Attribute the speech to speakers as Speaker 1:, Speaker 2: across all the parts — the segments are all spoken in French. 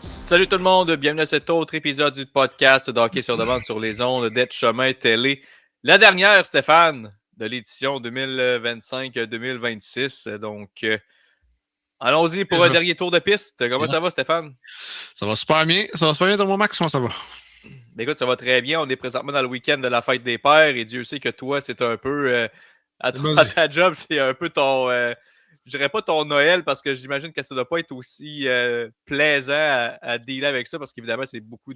Speaker 1: Salut tout le monde, bienvenue à cet autre épisode du podcast d'Hockey sur demande sur les ondes d'être chemin télé. La dernière, Stéphane, de l'édition 2025-2026. Donc, allons-y pour un dernier tour de piste. Comment ça va, Stéphane?
Speaker 2: Ça va super bien. Ça va super bien, ton Max, comment ça va?
Speaker 1: Ben écoute, ça va très bien. On est présentement dans le week-end de la fête des pères et Dieu sait que toi, c'est un peu... à ta job, c'est un peu ton... je dirais pas ton Noël parce que j'imagine que ça doit pas être aussi plaisant à dealer avec ça parce qu'évidemment, c'est beaucoup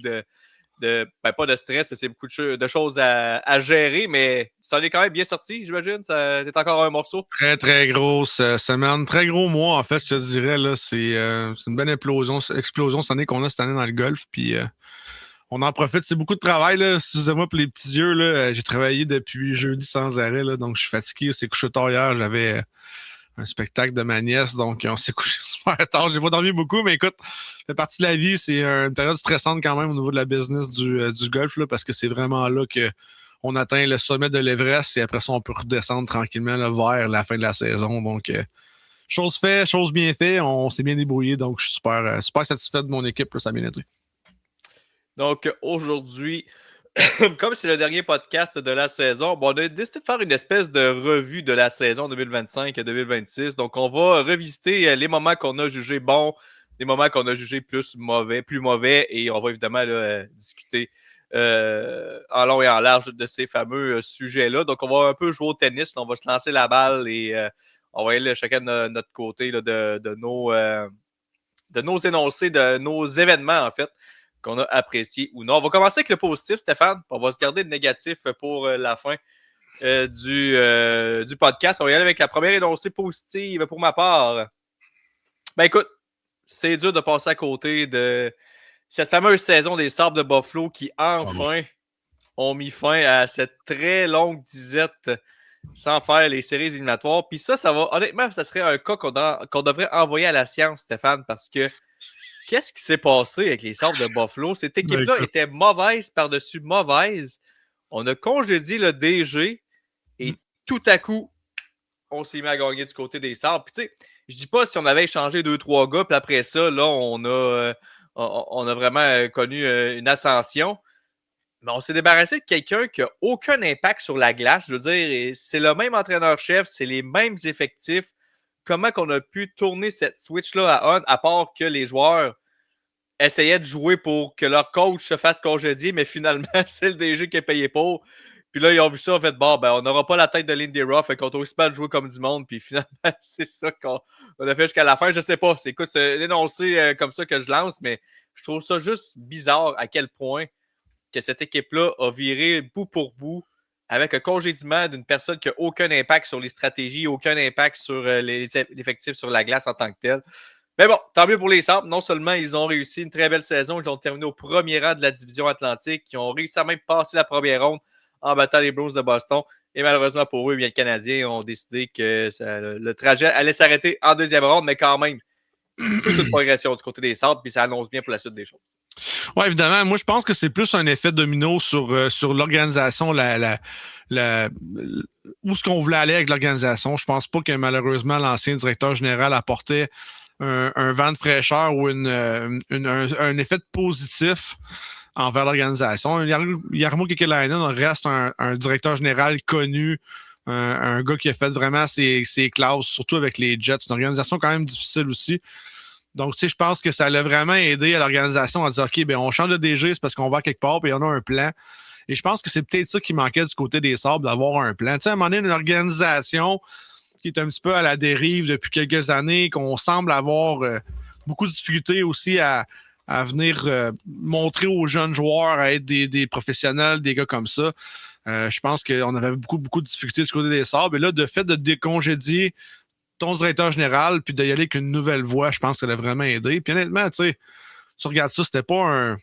Speaker 1: ben, pas de stress, mais c'est beaucoup de choses à gérer, mais ça en est quand même bien sorti, j'imagine. C'est encore un morceau.
Speaker 2: Très, très grosse semaine. Très gros mois, en fait, je te dirais. Là, c'est une bonne explosion cette année qu'on a cette année dans le golf. Puis on en profite. C'est beaucoup de travail. Là. Excusez-moi pour les petits yeux. Là. J'ai travaillé depuis jeudi sans arrêt. Là, donc, je suis fatigué. On s'est couché tard hier. J'avais un spectacle de ma nièce. Donc, on s'est couché super tard. J'ai pas dormi beaucoup, mais écoute, ça fait partie de la vie. C'est une période stressante quand même au niveau de la business du golf, là, parce que c'est vraiment là que on atteint le sommet de l'Everest et après ça, on peut redescendre tranquillement là, vers la fin de la saison. Donc, chose faite, chose bien faite. On s'est bien débrouillé. Donc, je suis super satisfait de mon équipe. Là, ça a bien été.
Speaker 1: Donc, aujourd'hui, comme c'est le dernier podcast de la saison, bon, on a décidé de faire une espèce de revue de la saison 2025-2026. Donc, on va revisiter les moments qu'on a jugés bons, les moments qu'on a jugés plus mauvais, et on va évidemment là, discuter en long et en large de ces fameux sujets-là. Donc, on va un peu jouer au tennis, là, on va se lancer la balle et on va aller chacun de notre côté là, de nos énoncés, de nos événements, en fait, qu'on a apprécié ou non. On va commencer avec le positif, Stéphane. On va se garder le négatif pour la fin du podcast. On va y aller avec la première énoncée positive pour ma part. Ben écoute, c'est dur de passer à côté de cette fameuse saison des Sabres de Buffalo qui enfin ont mis fin à cette très longue disette sans faire les séries éliminatoires. Puis ça va, honnêtement, ça serait un cas qu'on devrait envoyer à la science, Stéphane, parce que qu'est-ce qui s'est passé avec les Sabres de Buffalo? Cette équipe-là était mauvaise par-dessus mauvaise. On a congédié le DG et tout à coup, on s'est mis à gagner du côté des Sabres. Puis tu sais, je dis pas si on avait échangé 2-3 gars, puis après ça, là, on a vraiment connu une ascension. Mais on s'est débarrassé de quelqu'un qui n'a aucun impact sur la glace. Je veux dire, c'est le même entraîneur-chef, c'est les mêmes effectifs. Comment qu'on a pu tourner cette switch-là à on, à part que les joueurs essayaient de jouer pour que leur coach se fasse congédier, mais finalement, c'est le DG qui est payé pour. Puis là, ils ont vu ça, en fait, bon, ben, on n'aura pas la tête de Lindy Ruff, fait qu'on doit aussi pas jouer comme du monde, puis finalement, c'est ça qu'on a fait jusqu'à la fin. Je sais pas, c'est quoi, c'est l'énoncé comme ça que je lance, mais je trouve ça juste bizarre à quel point que cette équipe-là a viré bout pour bout avec un congédiement d'une personne qui n'a aucun impact sur les stratégies, aucun impact sur les effectifs sur la glace en tant que tel. Mais bon, tant mieux pour les Sabres. Non seulement ils ont réussi une très belle saison, ils ont terminé au premier rang de la division Atlantique, ils ont réussi à même passer la première ronde en battant les Blues de Boston. Et malheureusement pour eux, bien, les Canadiens ont décidé que le trajet allait s'arrêter en deuxième ronde, mais quand même, toute une progression du côté des Sabres, puis ça annonce bien pour la suite des choses.
Speaker 2: Oui, évidemment. Moi, je pense que c'est plus un effet domino sur l'organisation, où est-ce qu'on voulait aller avec l'organisation. Je pense pas que malheureusement l'ancien directeur général apportait un vent de fraîcheur ou un effet positif envers l'organisation. Jarmo Kekalainen reste un directeur général connu, un gars qui a fait vraiment ses classes, surtout avec les Jets. Une organisation quand même difficile aussi. Donc, tu sais, je pense que ça l'a vraiment aidé à l'organisation à dire, OK, ben on change de DG, c'est parce qu'on va quelque part, puis il y en a un plan. Et je pense que c'est peut-être ça qui manquait du côté des Sabres, d'avoir un plan. Tu sais, à un moment donné, une organisation qui est un petit peu à la dérive depuis quelques années, qu'on semble avoir beaucoup de difficultés aussi à venir montrer aux jeunes joueurs à être des professionnels, des gars comme ça. Je pense qu'on avait beaucoup de difficultés du côté des Sabres. Et là, de fait de décongédier ton directeur général, puis d'y aller avec une nouvelle voie, je pense que ça l'a vraiment aidé. Puis honnêtement, tu sais, tu regardes ça, c'était pas un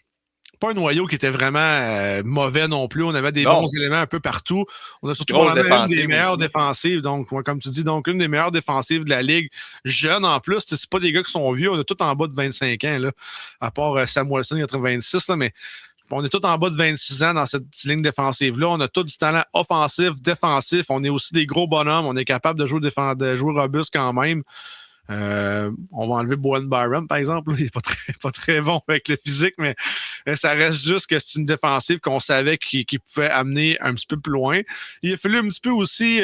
Speaker 2: noyau qui était vraiment mauvais non plus. On avait des bons éléments un peu partout. On a surtout une des meilleures défensives. Donc, comme tu dis, donc une des meilleures défensives de la Ligue. Jeune en plus, c'est pas des gars qui sont vieux. On est tous en bas de 25 ans, là, à part Samuelson, 86, là, mais on est tous en bas de 26 ans dans cette ligne défensive-là. On a tous du talent offensif, défensif. On est aussi des gros bonhommes. On est capable de jouer robuste quand même. On va enlever Bowen Byram, par exemple. Il n'est pas très bon avec le physique, mais ça reste juste que c'est une défensive qu'on savait qu'il pouvait amener un petit peu plus loin. Il a fallu un petit peu aussi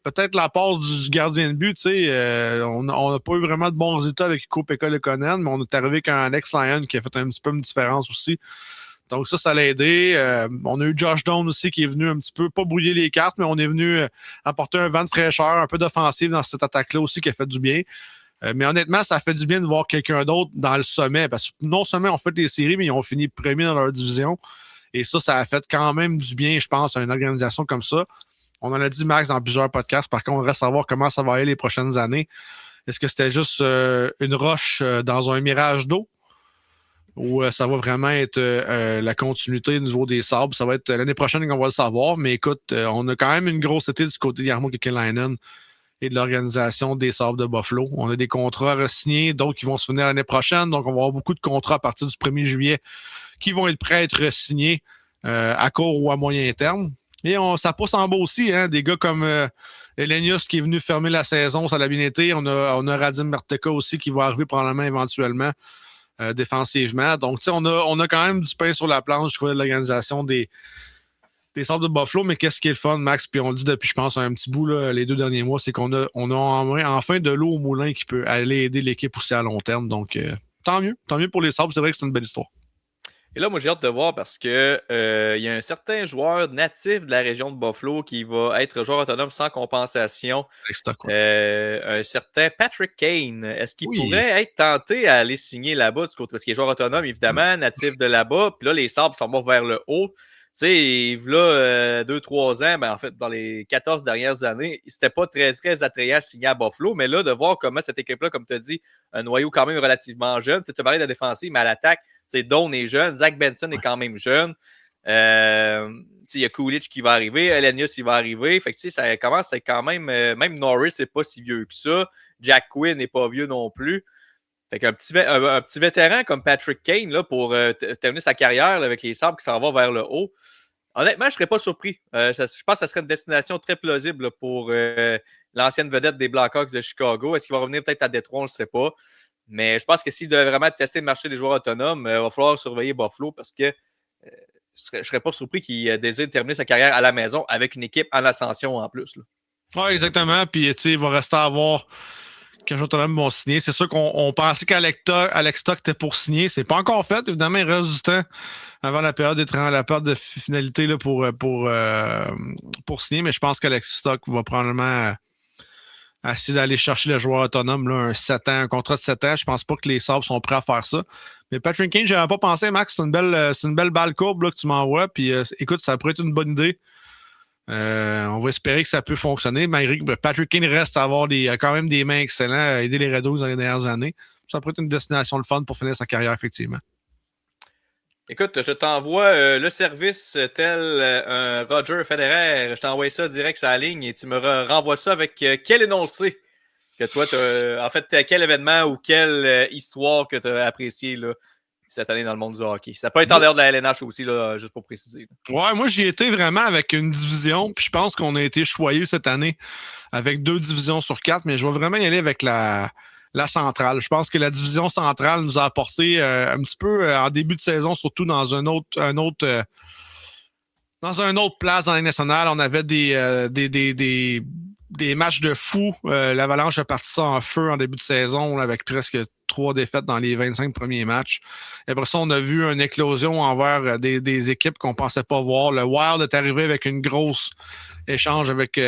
Speaker 2: peut-être la part du gardien de but. On n'a pas eu vraiment de bons résultats avec Iko-Pekka Lekonen, mais on est arrivé avec un Alex Lyon qui a fait un petit peu une différence aussi. Donc ça l'a aidé. On a eu Josh Doan aussi qui est venu un petit peu, pas brouiller les cartes, mais on est venu apporter un vent de fraîcheur, un peu d'offensive dans cette attaque-là aussi qui a fait du bien. Mais honnêtement, ça fait du bien de voir quelqu'un d'autre dans le sommet parce que non seulement on fait des séries, mais ils ont fini premier dans leur division. Et ça a fait quand même du bien, je pense, à une organisation comme ça. On en a dit, Max, dans plusieurs podcasts. Par contre, on reste à voir comment ça va aller les prochaines années. Est-ce que c'était juste une roche dans un mirage d'eau? Ou ça va vraiment être la continuité au niveau des Sabres. Ça va être l'année prochaine qu'on va le savoir. Mais écoute, on a quand même une grosse été du côté de Jarmo Kekalainen et de l'organisation des Sabres de Buffalo. On a des contrats à re-signer, d'autres qui vont se finir l'année prochaine. Donc, on va avoir beaucoup de contrats à partir du 1er juillet qui vont être prêts à être re-signés à court ou à moyen terme. Et ça pousse en bas aussi, hein, des gars comme Elenius qui est venu fermer la saison, ça l'a bien été. On a Radim Merteka aussi qui va arriver probablement éventuellement défensivement. Donc, on a quand même du pain sur la planche, je crois, de l'organisation des Sabres de Buffalo. Mais qu'est-ce qui est le fun, Max? Puis on le dit depuis, je pense, un petit bout là, les 2 derniers mois, c'est qu'on a enfin de l'eau au moulin qui peut aller aider l'équipe aussi à long terme. Donc, tant mieux. Tant mieux pour les Sabres. C'est vrai que c'est une belle histoire.
Speaker 1: Et là, moi, j'ai hâte de voir parce que il y a un certain joueur natif de la région de Buffalo qui va être joueur autonome sans compensation. Un certain Patrick Kane. Est-ce qu'il pourrait être tenté à aller signer là-bas du côté? Parce qu'il est joueur autonome, évidemment, natif de là-bas. Puis là, les Sabres s'en vont vers le haut. Tu sais, là, 2-3 ans, en fait, dans les 14 dernières années, c'était pas très, très attrayant de signer à Buffalo. Mais là, de voir comment cette équipe-là, comme tu as dit, un noyau quand même relativement jeune. Tu as parlé de la défensive, mais à l'attaque, Dawn est jeune, Zach Benson est quand même jeune. Il y a Coolidge qui va arriver, Elenius il va arriver. Fait que ça commence à être quand même. Même Norris n'est pas si vieux que ça. Jack Quinn n'est pas vieux non plus. Fait qu'un petit vétéran comme Patrick Kane là, pour terminer sa carrière là, avec les Sabres qui s'en va vers le haut. Honnêtement, je ne serais pas surpris. Je pense que ça serait une destination très plausible là, pour l'ancienne vedette des Blackhawks de Chicago. Est-ce qu'il va revenir peut-être à Détroit? On ne le sait pas. Mais je pense que s'il devait vraiment tester le marché des joueurs autonomes, il va falloir surveiller Buffalo parce que je ne serais pas surpris qu'il désire terminer sa carrière à la maison avec une équipe en ascension en plus.
Speaker 2: Oui, exactement. Puis, il va rester à voir quel joueur autonome vont signer. C'est sûr qu'on pensait qu'Alex Stock était pour signer. C'est pas encore fait. Évidemment, il reste du temps avant la période de finalité là, pour signer. Mais je pense qu'Alex Stock va probablement essayer d'aller chercher le joueur autonome, là, un contrat de 7 ans. Je pense pas que les Sabres sont prêts à faire ça. Mais Patrick Kane, j'avais pas pensé, Max. C'est une belle balle courbe là, que tu m'envoies. Puis écoute, ça pourrait être une bonne idée. On va espérer que ça peut fonctionner. Malgré que Patrick Kane reste à avoir quand même des mains excellents à aider les Red Wings dans les dernières années. Ça pourrait être une destination de fun pour finir sa carrière, effectivement.
Speaker 1: Écoute, je t'envoie le service tel un Roger Federer. Je t'envoie ça direct sur la ligne et tu me renvoies ça avec quel énoncé que toi, en fait, quel événement ou quelle histoire que tu as apprécié là, cette année dans le monde du hockey. Ça peut être en dehors de la LNH aussi, là, juste pour préciser.
Speaker 2: Ouais, moi, j'y étais vraiment avec une division, puis je pense qu'on a été choyé cette année avec 2 divisions sur 4, mais je vais vraiment y aller avec la centrale. Je pense que la division centrale nous a apporté un petit peu en début de saison, surtout dans un autre place dans la nationale. On avait des matchs de fou. L'Avalanche a parti ça en feu en début de saison avec presque 3 défaites dans les 25 premiers matchs. Et après ça, on a vu une éclosion envers des équipes qu'on pensait pas voir. Le Wild est arrivé avec une grosse échange avec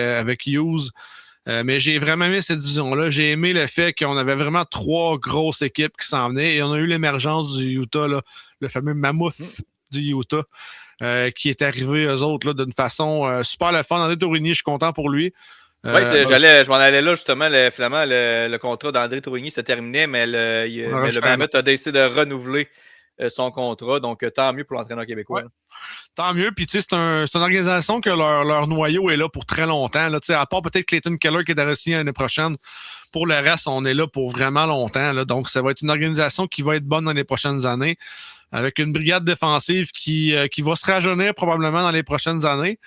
Speaker 2: Hughes. Mais j'ai vraiment aimé cette division-là. J'ai aimé le fait qu'on avait vraiment 3 grosses équipes qui s'en venaient. Et on a eu l'émergence du Utah, là, le fameux Mammoth du Utah, qui est arrivé, eux autres, là, d'une façon super le fun. André Tourigny, je suis content pour lui.
Speaker 1: Oui, je m'en allais là, justement. Finalement, le contrat d'André Tourigny se terminait, mais le Mammoth a décidé de renouveler son contrat. Donc, tant mieux pour l'entraîneur québécois.
Speaker 2: Ouais. Tant mieux. Puis, tu sais, c'est une organisation que leur noyau est là pour très longtemps. Là. À part peut-être Clayton Keller qui est à re-signer l'année prochaine. Pour le reste, on est là pour vraiment longtemps. Là. Donc, ça va être une organisation qui va être bonne dans les prochaines années. Avec une brigade défensive qui va se rajeunir probablement dans les prochaines années.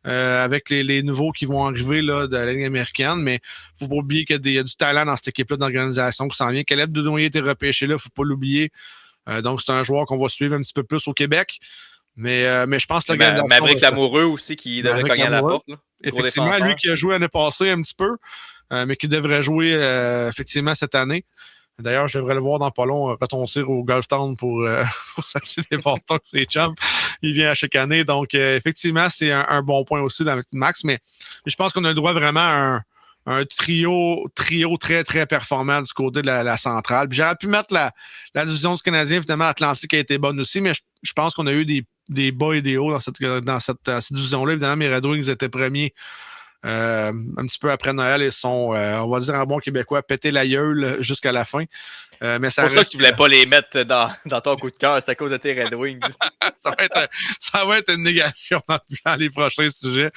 Speaker 2: avec les nouveaux qui vont arriver là, de la Ligue américaine, mais faut pas oublier qu'il y a du talent dans cette équipe-là d'organisation qui s'en vient. Caleb Denoyer était repêché là, faut pas l'oublier. Donc, c'est un joueur qu'on va suivre un petit peu plus au Québec. Mais je pense que l'organisation...
Speaker 1: Maverick Lamoureux aussi qui devrait cogner à la porte. Là.
Speaker 2: Effectivement, lui qui a joué l'année passée un petit peu, mais qui devrait jouer effectivement cette année. D'ailleurs, je devrais le voir dans pas long retontir au Golf Town pour s'acheter des bâtons que ses chums. Il vient à chaque année. Donc, effectivement, c'est un bon point aussi dans Max. Mais je pense qu'on a le droit vraiment à un trio très, très performant du côté de la centrale. Puis j'aurais pu mettre la division du Canadien, évidemment, Atlantique a été bonne aussi, mais je pense qu'on a eu des bas et des hauts dans cette division-là. Évidemment, mes Red Wings étaient premiers un petit peu après Noël. Ils sont, on va dire en bon québécois, péter la gueule jusqu'à la fin. Mais
Speaker 1: c'est pour ça que tu voulais pas les mettre dans ton coup de cœur, c'est à cause de tes Red Wings.
Speaker 2: ça va être une négation dans les prochains sujets.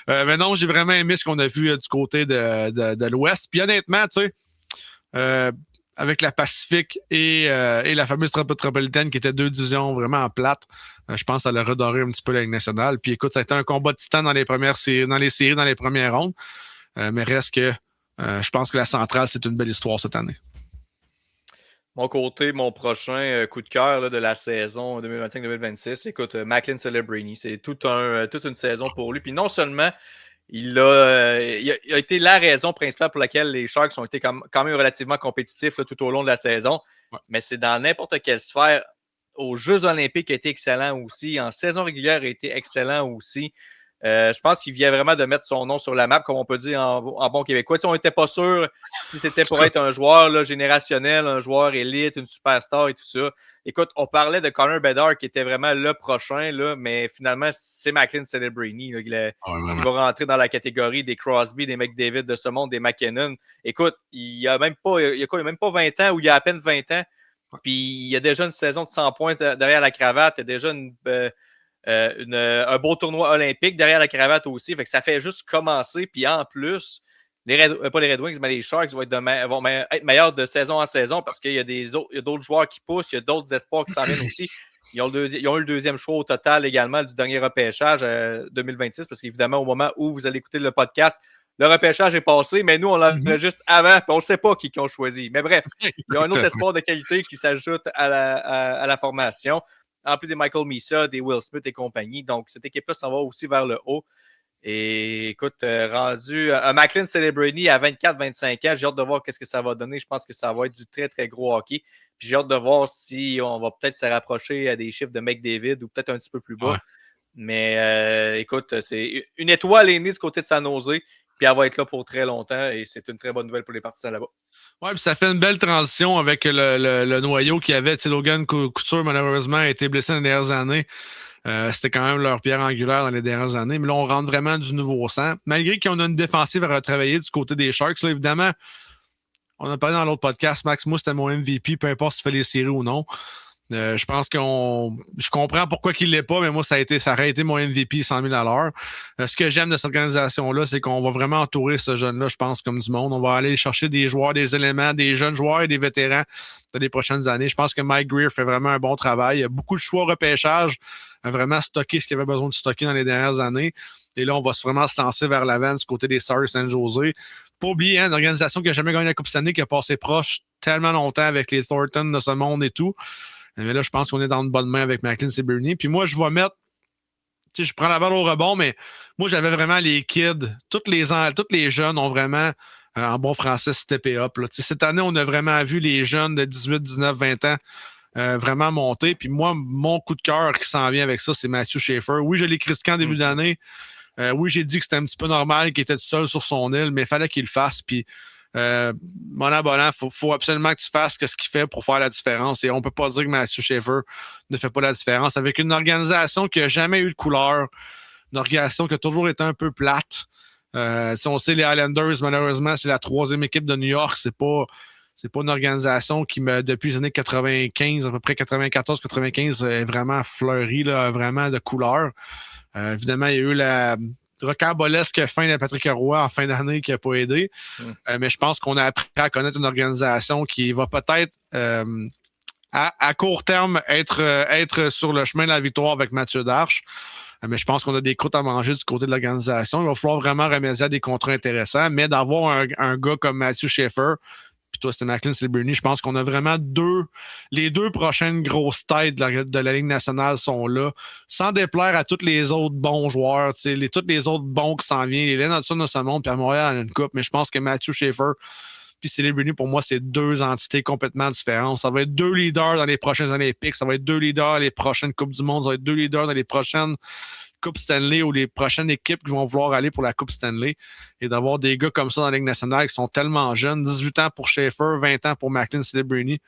Speaker 2: Mais non, j'ai vraiment aimé ce qu'on a vu du côté de l'Ouest. Puis honnêtement, tu sais, avec la Pacifique et la fameuse métropolitaine qui étaient deux divisions vraiment plates, je pense que ça l'a redoré un petit peu la Ligue nationale. Puis écoute, ça a été un combat de titan dans les séries, dans les premières rondes. Mais reste que je pense que la centrale, c'est une belle histoire cette année.
Speaker 1: Mon côté, mon prochain coup de cœur là, de la saison 2025-2026, écoute, Macklin Celebrini, c'est toute une saison pour lui. Puis non seulement il a été la raison principale pour laquelle les Sharks ont été quand même relativement compétitifs là, tout au long de la saison, mais c'est dans n'importe quelle sphère. Aux Jeux olympiques, il a été excellent aussi. En saison régulière, il a été excellent aussi. Je pense qu'il vient vraiment de mettre son nom sur la map, comme on peut dire en bon québécois. Tu sais, on n'était pas sûr si c'était pour être un joueur là, générationnel, un joueur élite, une superstar et tout ça. Écoute, on parlait de Connor Bedard qui était vraiment le prochain, là, mais finalement, c'est Macklin Celebrini. Là, il va rentrer dans la catégorie des Crosby, des McDavid de ce monde, des McKinnon. Écoute, il y a même pas 20 ans ou il y a à peine 20 ans. Puis il y a déjà une saison de 100 points derrière la cravate. Il y a déjà un beau tournoi olympique derrière la cravate aussi. Fait que ça fait juste commencer. Puis en plus, pas les Red Wings, mais les Sharks vont être meilleurs de saison en saison parce qu'il y a d'autres joueurs qui poussent. Il y a d'autres espoirs qui s'en viennent aussi. Ils ont eu le deuxième choix au total également du dernier repêchage 2026 parce qu'évidemment, au moment où vous allez écouter le podcast, le repêchage est passé, mais nous, on l'avait juste avant, puis on ne sait pas qui ont choisi. Mais bref, il y a un autre espoir de qualité qui s'ajoute à la formation, en plus des Michael Misa, des Will Smith et compagnie. Donc, cette équipe-là s'en va aussi vers le haut. Et écoute, rendu un Macklin Celebrini à 24-25 ans, j'ai hâte de voir qu'est-ce que ça va donner. Je pense que ça va être du très, très gros hockey. Puis j'ai hâte de voir si on va peut-être se rapprocher à des chiffres de McDavid ou peut-être un petit peu plus bas. Ouais. Mais écoute, c'est une étoile est née du côté de San Jose. Puis elle va être là pour très longtemps et c'est une très bonne nouvelle pour les partisans là-bas.
Speaker 2: Oui, puis ça fait une belle transition avec le noyau qu'il y avait. Logan Couture, malheureusement, a été blessé dans les dernières années. C'était quand même leur pierre angulaire dans les dernières années. Mais là, on rentre vraiment du nouveau sang. Malgré qu'on a une défensive à retravailler du côté des Sharks, là, évidemment, on a parlé dans l'autre podcast, Max, moi, c'était mon MVP, peu importe s'il fait les séries ou non. Je pense je comprends pourquoi qu'il l'est pas, mais moi, ça aurait été mon MVP 100 000 $. Ce que j'aime de cette organisation-là, c'est qu'on va vraiment entourer ce jeune-là, je pense, comme du monde. On va aller chercher des joueurs, des éléments, des jeunes joueurs et des vétérans dans les prochaines années. Je pense que Mike Greer fait vraiment un bon travail. Il y a beaucoup de choix au repêchage, a vraiment stocké ce qu'il avait besoin de stocker dans les dernières années. Et là, on va vraiment se lancer vers l'avant du côté des Stars San Jose. Pas oublier, une organisation qui n'a jamais gagné la Coupe Stanley, qui a passé proche tellement longtemps avec les Thornton de ce monde et tout. Mais là, je pense qu'on est dans une bonne main avec Macklin Celebrini. Puis moi, je vais mettre... Tu sais, je prends la balle au rebond, mais moi, j'avais vraiment les kids. Tous les jeunes ont vraiment, en bon français, steppé up. Là. Cette année, on a vraiment vu les jeunes de 18, 19, 20 ans vraiment monter. Puis moi, mon coup de cœur qui s'en vient avec ça, c'est Matthew Schaefer. Oui, je l'ai critiqué en début d'année. Oui, j'ai dit que c'était un petit peu normal qu'il était tout seul sur son île, mais il fallait qu'il le fasse. Puis mon abonnant, faut absolument que tu fasses ce qu'il fait pour faire la différence. Et on ne peut pas dire que Matthew Schaefer ne fait pas la différence. Avec une organisation qui n'a jamais eu de couleur, une organisation qui a toujours été un peu plate. On sait les Islanders, malheureusement, c'est la 3e équipe de New York. C'est pas une organisation qui, depuis les années 95, à peu près 94-95, est vraiment fleurie, là, vraiment de couleur. Évidemment, il y a eu la rocambolesque fin de Patrick Roy en fin d'année qui n'a pas aidé. Mais je pense qu'on a appris à connaître une organisation qui va peut-être à court terme être sur le chemin de la victoire avec Mathieu Darche. Mais je pense qu'on a des croûtes à manger du côté de l'organisation. Il va falloir vraiment remédier à des contrats intéressants, mais d'avoir un gars comme Matthew Schaefer, puis toi, c'était McLean Celebrini, je pense qu'on a vraiment les deux prochaines grosses têtes de la Ligue nationale sont là, sans déplaire à tous les autres bons joueurs, tous les autres bons qui s'en viennent. Les Lennart de ce monde, puis à Montréal, a une coupe, mais je pense que Matthew Schaefer puis Celebrini, pour moi, c'est deux entités complètement différentes. Ça va être deux leaders dans les prochains Olympiques, ça va être deux leaders dans les prochaines Coupes du Monde, ça va être deux leaders dans les prochaines Coupes Stanley ou les prochaines équipes qui vont vouloir aller pour la Coupe Stanley. Et d'avoir des gars comme ça dans la Ligue nationale qui sont tellement jeunes, 18 ans pour Schaefer, 20 ans pour McLean Celebrini,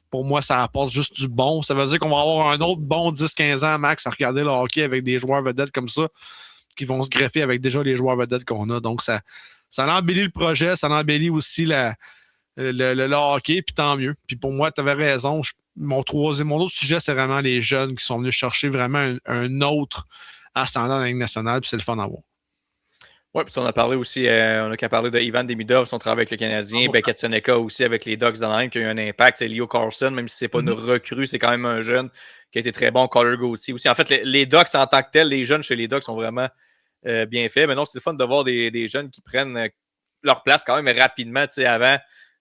Speaker 2: pour moi, ça apporte juste du bon. Ça veut dire qu'on va avoir un autre bon 10-15 ans max à regarder le hockey avec des joueurs vedettes comme ça qui vont se greffer avec déjà les joueurs vedettes qu'on a. Donc, ça embellit le projet, ça embellit aussi le hockey, puis tant mieux. Puis pour moi, tu avais raison. Mon autre sujet, c'est vraiment les jeunes qui sont venus chercher vraiment un autre ascendant dans la Ligue nationale, puis c'est le fun à voir.
Speaker 1: Oui, puis on a parlé aussi, on a qu'à parler de Ivan Demidov, son travail avec le Canadien, Beckett Seneca aussi avec les Ducks d'Anaheim qui a eu un impact. C'est Leo Carlson, même si c'est pas une recrue, c'est quand même un jeune qui a été très bon. Color Gauthier aussi. En fait, les Ducks en tant que tels, les jeunes chez les Ducks sont vraiment bien faits. Mais non, c'est le fun de voir des jeunes qui prennent leur place quand même rapidement. Tu sais, avant,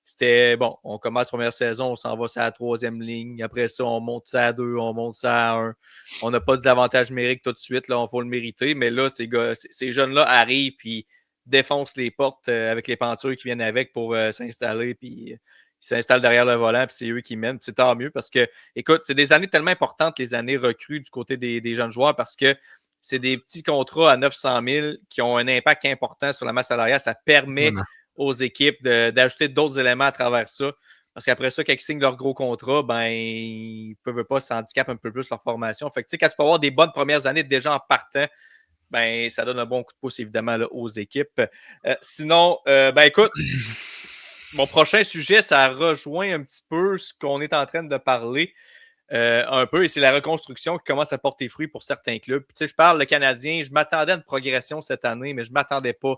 Speaker 1: c'était bon, on commence la première saison, on s'en va sur la troisième ligne. Après ça, on monte ça à 2, on monte ça à 1. On n'a pas d'avantage numérique tout de suite, là, on faut le mériter. Mais là, ces jeunes-là arrivent puis défoncent les portes avec les pentures qui viennent avec pour s'installer. Puis ils s'installent derrière le volant, puis c'est eux qui mènent. Puis c'est tant mieux parce que, écoute, c'est des années tellement importantes, les années recrues du côté des jeunes joueurs, parce que c'est des petits contrats à 900 000 qui ont un impact important sur la masse salariale. Ça permet aux équipes d'ajouter d'autres éléments à travers ça. Parce qu'après ça, quand ils signent leur gros contrat, ben, ils ne peuvent pas s'handicaper un peu plus leur formation. Fait que, tu sais, quand tu peux avoir des bonnes premières années déjà en partant, ben, ça donne un bon coup de pouce, évidemment, là, aux équipes. Sinon, ben, écoute, mon prochain sujet, ça rejoint un petit peu ce qu'on est en train de parler. Un peu, et c'est la reconstruction qui commence à porter fruit pour certains clubs. Puis, tu sais, je parle le Canadien, je m'attendais à une progression cette année, mais je ne m'attendais pas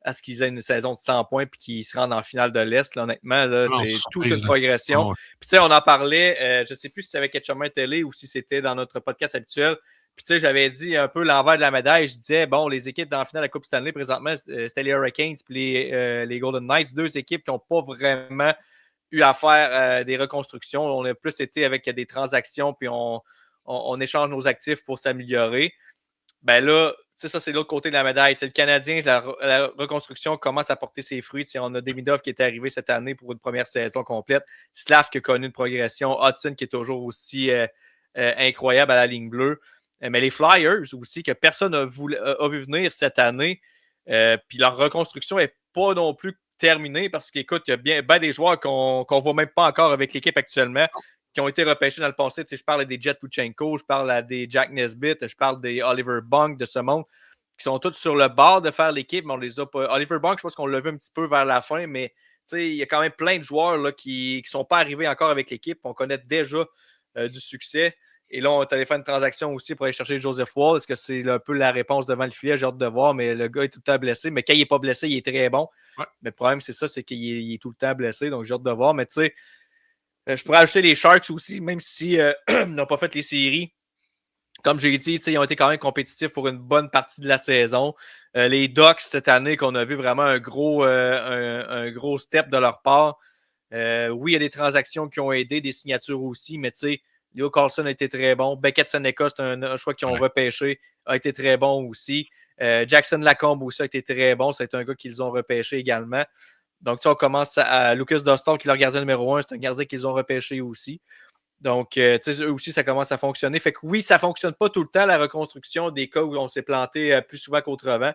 Speaker 1: à ce qu'ils aient une saison de 100 points puis qu'ils se rendent en finale de l'Est. Là, honnêtement, là, c'est toute une progression. Puis, tu sais, on en parlait, je ne sais plus si c'est avec Ketchup Télé ou si c'était dans notre podcast habituel. Puis, tu sais, j'avais dit un peu l'envers de la médaille. Je disais, bon, les équipes dans la finale de la Coupe Stanley, présentement, c'était les Hurricanes puis les Golden Knights, deux équipes qui n'ont pas vraiment eu à faire des reconstructions. On a plus été avec des transactions puis on échange nos actifs pour s'améliorer. Ben là, ça, c'est l'autre côté de la médaille. T'sais, le Canadien, la reconstruction commence à porter ses fruits. T'sais, on a Demidov qui est arrivé cette année pour une première saison complète. Slav qui a connu une progression. Hudson qui est toujours aussi incroyable à la ligne bleue. Mais les Flyers aussi, que personne n'a vu venir cette année. Puis leur reconstruction n'est pas non plus terminée parce qu'écoute, il y a bien des joueurs qu'on ne voit même pas encore avec l'équipe actuellement, qui ont été repêchés dans le passé. Tu sais, je parle des Jet Tuchenko, je parle des Jack Nesbitt, je parle des Oliver Bunk de ce monde, qui sont tous sur le bord de faire l'équipe, mais on les a pas. Oliver Bunk, je pense qu'on l'a vu un petit peu vers la fin, mais il y a quand même plein de joueurs là, qui ne sont pas arrivés encore avec l'équipe. On connaît déjà du succès. Et là, on est allé faire une transaction aussi pour aller chercher Joseph Wall. Est-ce que c'est un peu la réponse devant le filet? J'ai hâte de voir, mais le gars est tout le temps blessé. Mais quand il n'est pas blessé, il est très bon. Ouais. Mais le problème, c'est ça, c'est qu'il est tout le temps blessé. Donc, j'ai hâte de voir. Mais tu sais, je pourrais ajouter les Sharks aussi, même si ils n'ont pas fait les séries. Comme j'ai dit, ils ont été quand même compétitifs pour une bonne partie de la saison. Les Ducks, cette année, qu'on a vu vraiment un gros step de leur part. Oui, il y a des transactions qui ont aidé, des signatures aussi, mais tu sais, Leo Carlson a été très bon. Beckett Seneca, c'est un choix qu'ils ont repêché, a été très bon aussi. Jackson Lacombe aussi a été très bon. C'est un gars qu'ils ont repêché également. Donc, on commence à Lucas Dostal, qui est leur gardien numéro 1. C'est un gardien qu'ils ont repêché aussi. Donc, tu sais, eux aussi, ça commence à fonctionner. Fait que oui, ça ne fonctionne pas tout le temps, la reconstruction des cas où on s'est planté plus souvent qu'autrement.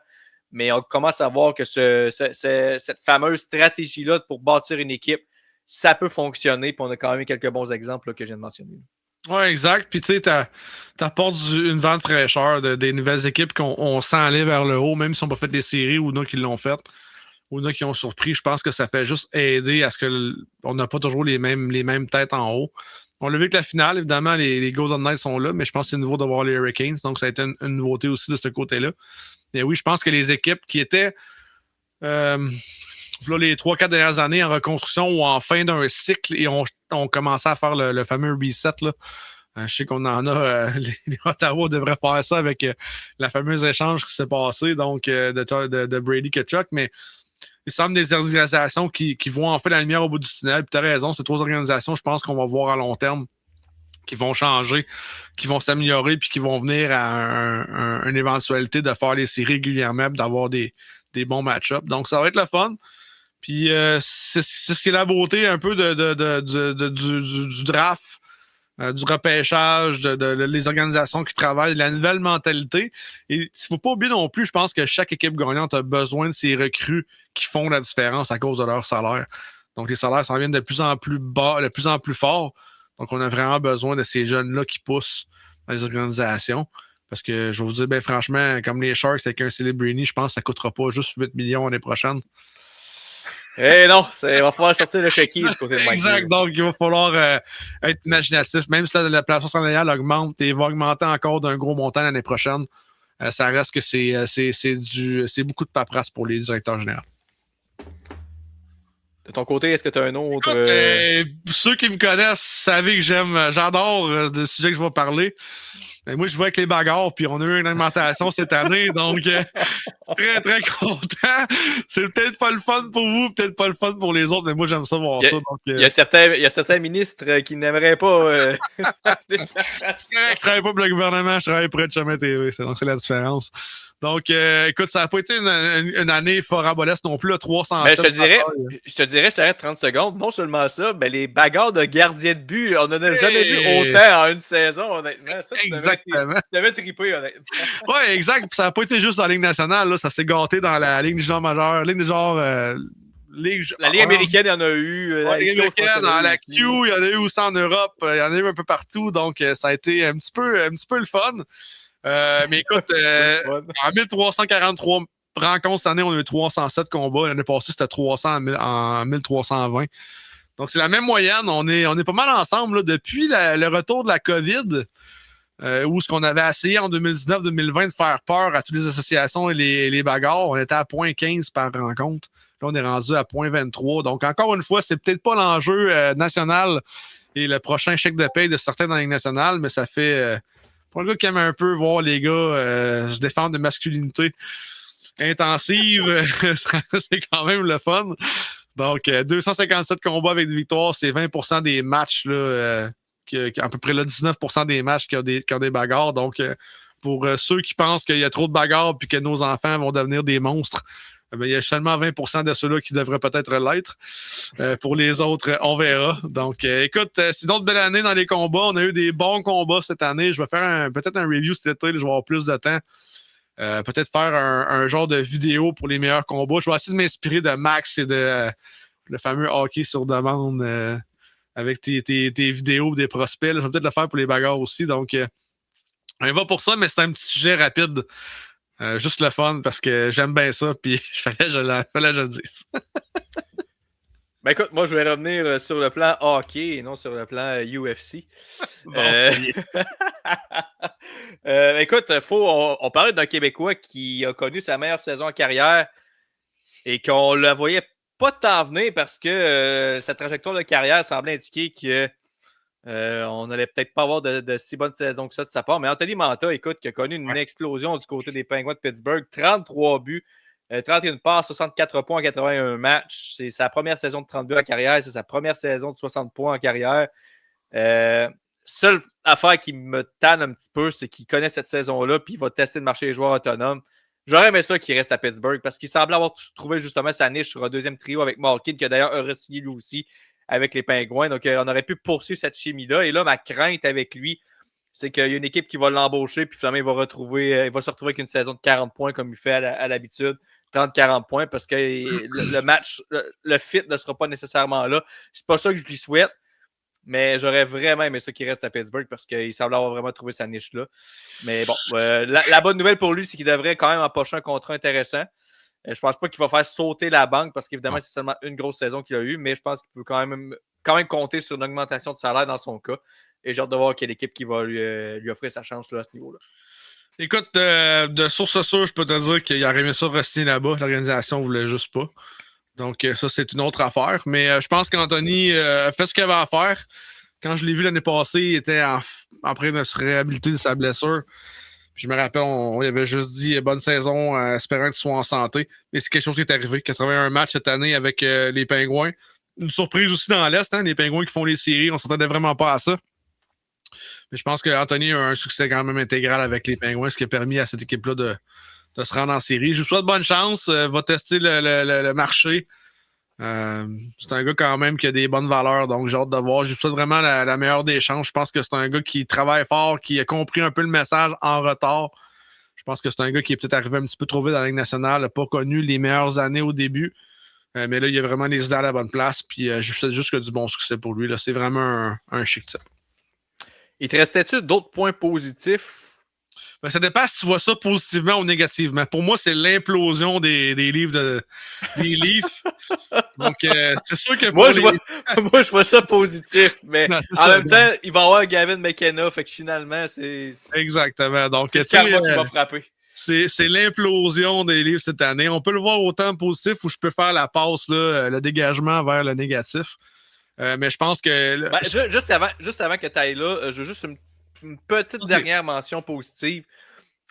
Speaker 1: Mais on commence à voir que cette fameuse stratégie-là pour bâtir une équipe, ça peut fonctionner. Puis on a quand même eu quelques bons exemples là, que je viens de mentionner.
Speaker 2: Oui, exact. Puis tu sais, t'apportes une vente fraîcheur des nouvelles équipes qu'on sent aller vers le haut, même si on n'a pas fait des séries ou d'autres qui l'ont fait, ou d'autres qui ont surpris. Je pense que ça fait juste aider à ce qu'on n'a pas toujours les mêmes têtes en haut. On l'a vu que la finale, évidemment, les Golden Knights sont là, mais je pense que c'est nouveau d'avoir les Hurricanes, donc ça a été une nouveauté aussi de ce côté-là. Et oui, je pense que les équipes qui étaient les 3-4 dernières années en reconstruction ou en fin d'un cycle et on commençait à faire le fameux reset, là, Je sais qu'on en a, les Ottawa devraient faire ça avec la fameuse échange qui s'est passé, donc de Brady Tkachuk, mais il semble des organisations qui vont en fait la lumière au bout du tunnel. Puis tu as raison, ces 3 organisations, je pense qu'on va voir à long terme, qui vont changer, qui vont s'améliorer, puis qui vont venir à une éventualité de faire les séries régulièrement, puis d'avoir des bons match-ups. Donc ça va être le fun. Puis c'est ce qui est la beauté un peu du draft. Du repêchage, les organisations qui travaillent, la nouvelle mentalité. Et il ne faut pas oublier non plus, je pense que chaque équipe gagnante a besoin de ces recrues qui font la différence à cause de leur salaire. Donc, les salaires s'en viennent de plus en plus bas, de plus en plus forts. Donc, on a vraiment besoin de ces jeunes-là qui poussent dans les organisations. Parce que, je vais vous dire, ben franchement, comme les Sharks avec un Celebrini, je pense que ça ne coûtera pas juste 8 millions l'année prochaine.
Speaker 1: Eh non, il va falloir sortir le chéquier du côté de Mike.
Speaker 2: Exact, donc il va falloir être imaginatif. Même si la plafond salarial augmente et va augmenter encore d'un gros montant l'année prochaine, ça reste que c'est beaucoup de paperasse pour les directeurs généraux.
Speaker 1: De ton côté, est-ce que tu as un autre...
Speaker 2: Écoute, ceux qui me connaissent savent que j'adore le sujet que je vais parler. Mais moi, je vois avec les bagarres, puis on a eu une augmentation cette année, donc très, très content. C'est peut-être pas le fun pour vous, peut-être pas le fun pour les autres, mais moi, j'aime ça voir ça. Donc,
Speaker 1: il y a certains ministres qui n'aimeraient pas...
Speaker 2: Je travaille pas pour le gouvernement, je travaille pour être Chemin TV, donc c'est la différence. Donc, écoute, ça n'a pas été une année farabolesque non plus, là, 300.
Speaker 1: Mais je t'arrête 30 secondes. Non seulement ça, mais les bagarres de gardiens de but, on n'en a jamais vu autant en une saison, honnêtement. Ça,
Speaker 2: exactement.
Speaker 1: Tu devais triper, honnêtement.
Speaker 2: Oui, exact. Puis ça n'a pas été juste dans la Ligue nationale, là, ça s'est gâté dans la Ligue du genre majeur, Ligue du genre... la Ligue
Speaker 1: américaine, il y en a eu.
Speaker 2: La Ligue américaine, dans la Q, il y en a eu aussi en Europe, il y en a eu un peu partout, donc ça a été un petit peu le fun. Mais écoute, en 1343 rencontres cette année, on a eu 307 combats. L'année passée, c'était 300 en 1320. Donc, c'est la même moyenne. On est pas mal ensemble là, depuis le retour de la COVID, où ce qu'on avait essayé en 2019-2020 de faire peur à toutes les associations et les bagarres. On était à 0.15 par rencontre. Là, on est rendu à 0.23. Donc, encore une fois, c'est peut-être pas l'enjeu national et le prochain chèque de paye de certains dans la Ligue nationale, mais ça fait... pour un gars qui aime un peu voir les gars se défendre de masculinité intensive, c'est quand même le fun. Donc, 257 combats avec des victoires, c'est 20% des matchs, là, à peu près là, 19% des matchs qui ont des bagarres. Donc, pour ceux qui pensent qu'il y a trop de bagarres et que nos enfants vont devenir des monstres, il y a seulement 20% de ceux-là qui devraient peut-être l'être. Pour les autres, on verra. Donc, écoute, c'est une autre belle année dans les combats. On a eu des bons combats cette année. Je vais faire peut-être un review cet été. Je vais avoir plus de temps. Peut-être faire un genre de vidéo pour les meilleurs combats. Je vais essayer de m'inspirer de Max et de le fameux hockey sur demande avec tes vidéos des prospects. Là. Je vais peut-être le faire pour les bagarres aussi. Donc, on va pour ça, mais c'est un petit sujet rapide. Juste le fun parce que j'aime bien ça, puis fallait que je le dise.
Speaker 1: Ben écoute, moi je vais revenir sur le plan hockey et non sur le plan UFC. Écoute, on parlait d'un Québécois qui a connu sa meilleure saison en carrière et qu'on le voyait pas tant venir parce que sa trajectoire de carrière semblait indiquer que on n'allait peut-être pas avoir de si bonne saison que ça de sa part. Mais Anthony Mantha, écoute, qui a connu une explosion du côté des Penguins de Pittsburgh. 33 buts, 31 passes, 64 points en 81 matchs. C'est sa première saison de 30 buts en carrière. C'est sa première saison de 60 points en carrière. Seule affaire qui me tanne un petit peu, c'est qu'il connaît cette saison-là puis il va tester de marcher les joueurs autonomes. J'aurais aimé ça qu'il reste à Pittsburgh parce qu'il semblait avoir trouvé justement sa niche sur un deuxième trio avec Malkin, qui a d'ailleurs re-signé lui aussi avec les Pingouins. Donc, on aurait pu poursuivre cette chimie-là. Et là, ma crainte avec lui, c'est qu'il y a une équipe qui va l'embaucher, puis finalement, il va se retrouver avec une saison de 40 points comme il fait à l'habitude. 30-40 points, parce que le match, le fit ne sera pas nécessairement là. C'est pas ça que je lui souhaite, mais j'aurais vraiment aimé ça qu'il reste à Pittsburgh parce qu'il semble avoir vraiment trouvé sa niche là. Mais bon, la bonne nouvelle pour lui, c'est qu'il devrait quand même empocher un contrat intéressant. Je pense pas qu'il va faire sauter la banque parce qu'évidemment, c'est seulement une grosse saison qu'il a eue, mais je pense qu'il peut quand même compter sur une augmentation de salaire dans son cas. Et j'ai hâte de voir quelle équipe qui va lui offrir sa chance là, à ce niveau-là.
Speaker 2: Écoute, de source sûre, je peux te dire qu'il aurait aimé ça rester là-bas. L'organisation ne voulait juste pas. Donc, ça, c'est une autre affaire. Mais je pense qu'Anthony a fait ce qu'il avait à faire. Quand je l'ai vu l'année passée, il était en train de se réhabiliter de sa blessure. Puis je me rappelle, on avait juste dit bonne saison, espérant qu'il soit en santé. Et c'est quelque chose qui est arrivé. 81 matchs cette année avec les Pingouins. Une surprise aussi dans l'Est, hein, les Pingouins qui font les séries. On s'attendait vraiment pas à ça. Mais je pense qu'Anthony a un succès quand même intégral avec les Pingouins, ce qui a permis à cette équipe-là de se rendre en série. Je vous souhaite bonne chance. Va tester le marché. C'est un gars quand même qui a des bonnes valeurs, donc j'ai hâte de voir. Je vous souhaite vraiment la meilleure des chances. Je pense que c'est un gars qui travaille fort, qui a compris un peu le message en retard. Je pense que c'est un gars qui est peut-être arrivé un petit peu trop vite dans la Ligue nationale, n'a pas connu les meilleures années au début. Mais là, il a vraiment les idées à la bonne place. Puis je souhaite juste que du bon succès pour lui. Là. C'est vraiment un chic type.
Speaker 1: Il te restait-tu d'autres points positifs?
Speaker 2: Ben, ça dépend si tu vois ça positivement ou négativement. Pour moi, c'est l'implosion des livres des Leafs. Donc, c'est sûr que
Speaker 1: moi, je vois ça positif, mais non, en même temps, il va y avoir Gavin McKenna, fait que finalement, c'est...
Speaker 2: Exactement. Donc,
Speaker 1: c'est le karma qui va frapper.
Speaker 2: C'est l'implosion des Leafs cette année. On peut le voir autant positif ou je peux faire la passe, là, le dégagement vers le négatif. Mais je pense que...
Speaker 1: Ben, juste avant que tu ailles là, je veux juste une petite dernière mention positive.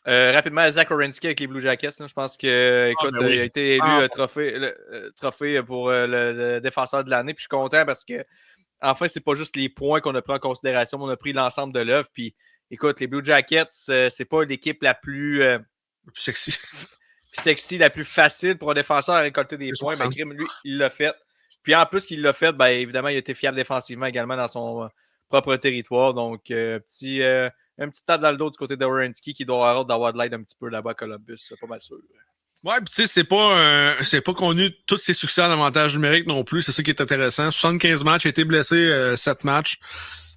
Speaker 1: Rapidement, Zach Werenski avec les Blue Jackets. Là, je pense que, écoute, il a été élu trophée pour le défenseur de l'année. Puis je suis content parce que, en fait, c'est pas juste les points qu'on a pris en considération, mais on a pris l'ensemble de l'œuvre. Puis, écoute, les Blue Jackets, c'est pas l'équipe la plus sexy, la plus facile pour un défenseur à récolter des points. Mais lui, il l'a fait. Puis en plus qu'il l'a fait, ben, évidemment, il a été fiable défensivement également dans son propre territoire. Donc, un petit tape dans le dos du côté de Werenski qui doit avoir d'avoir de l'aide un petit peu là-bas à Columbus. C'est pas mal sûr.
Speaker 2: Ouais, puis tu sais, c'est pas qu'on a eu tous ses succès en avantage numérique non plus. C'est ça qui est intéressant. 75 matchs, il a été blessé 7 matchs.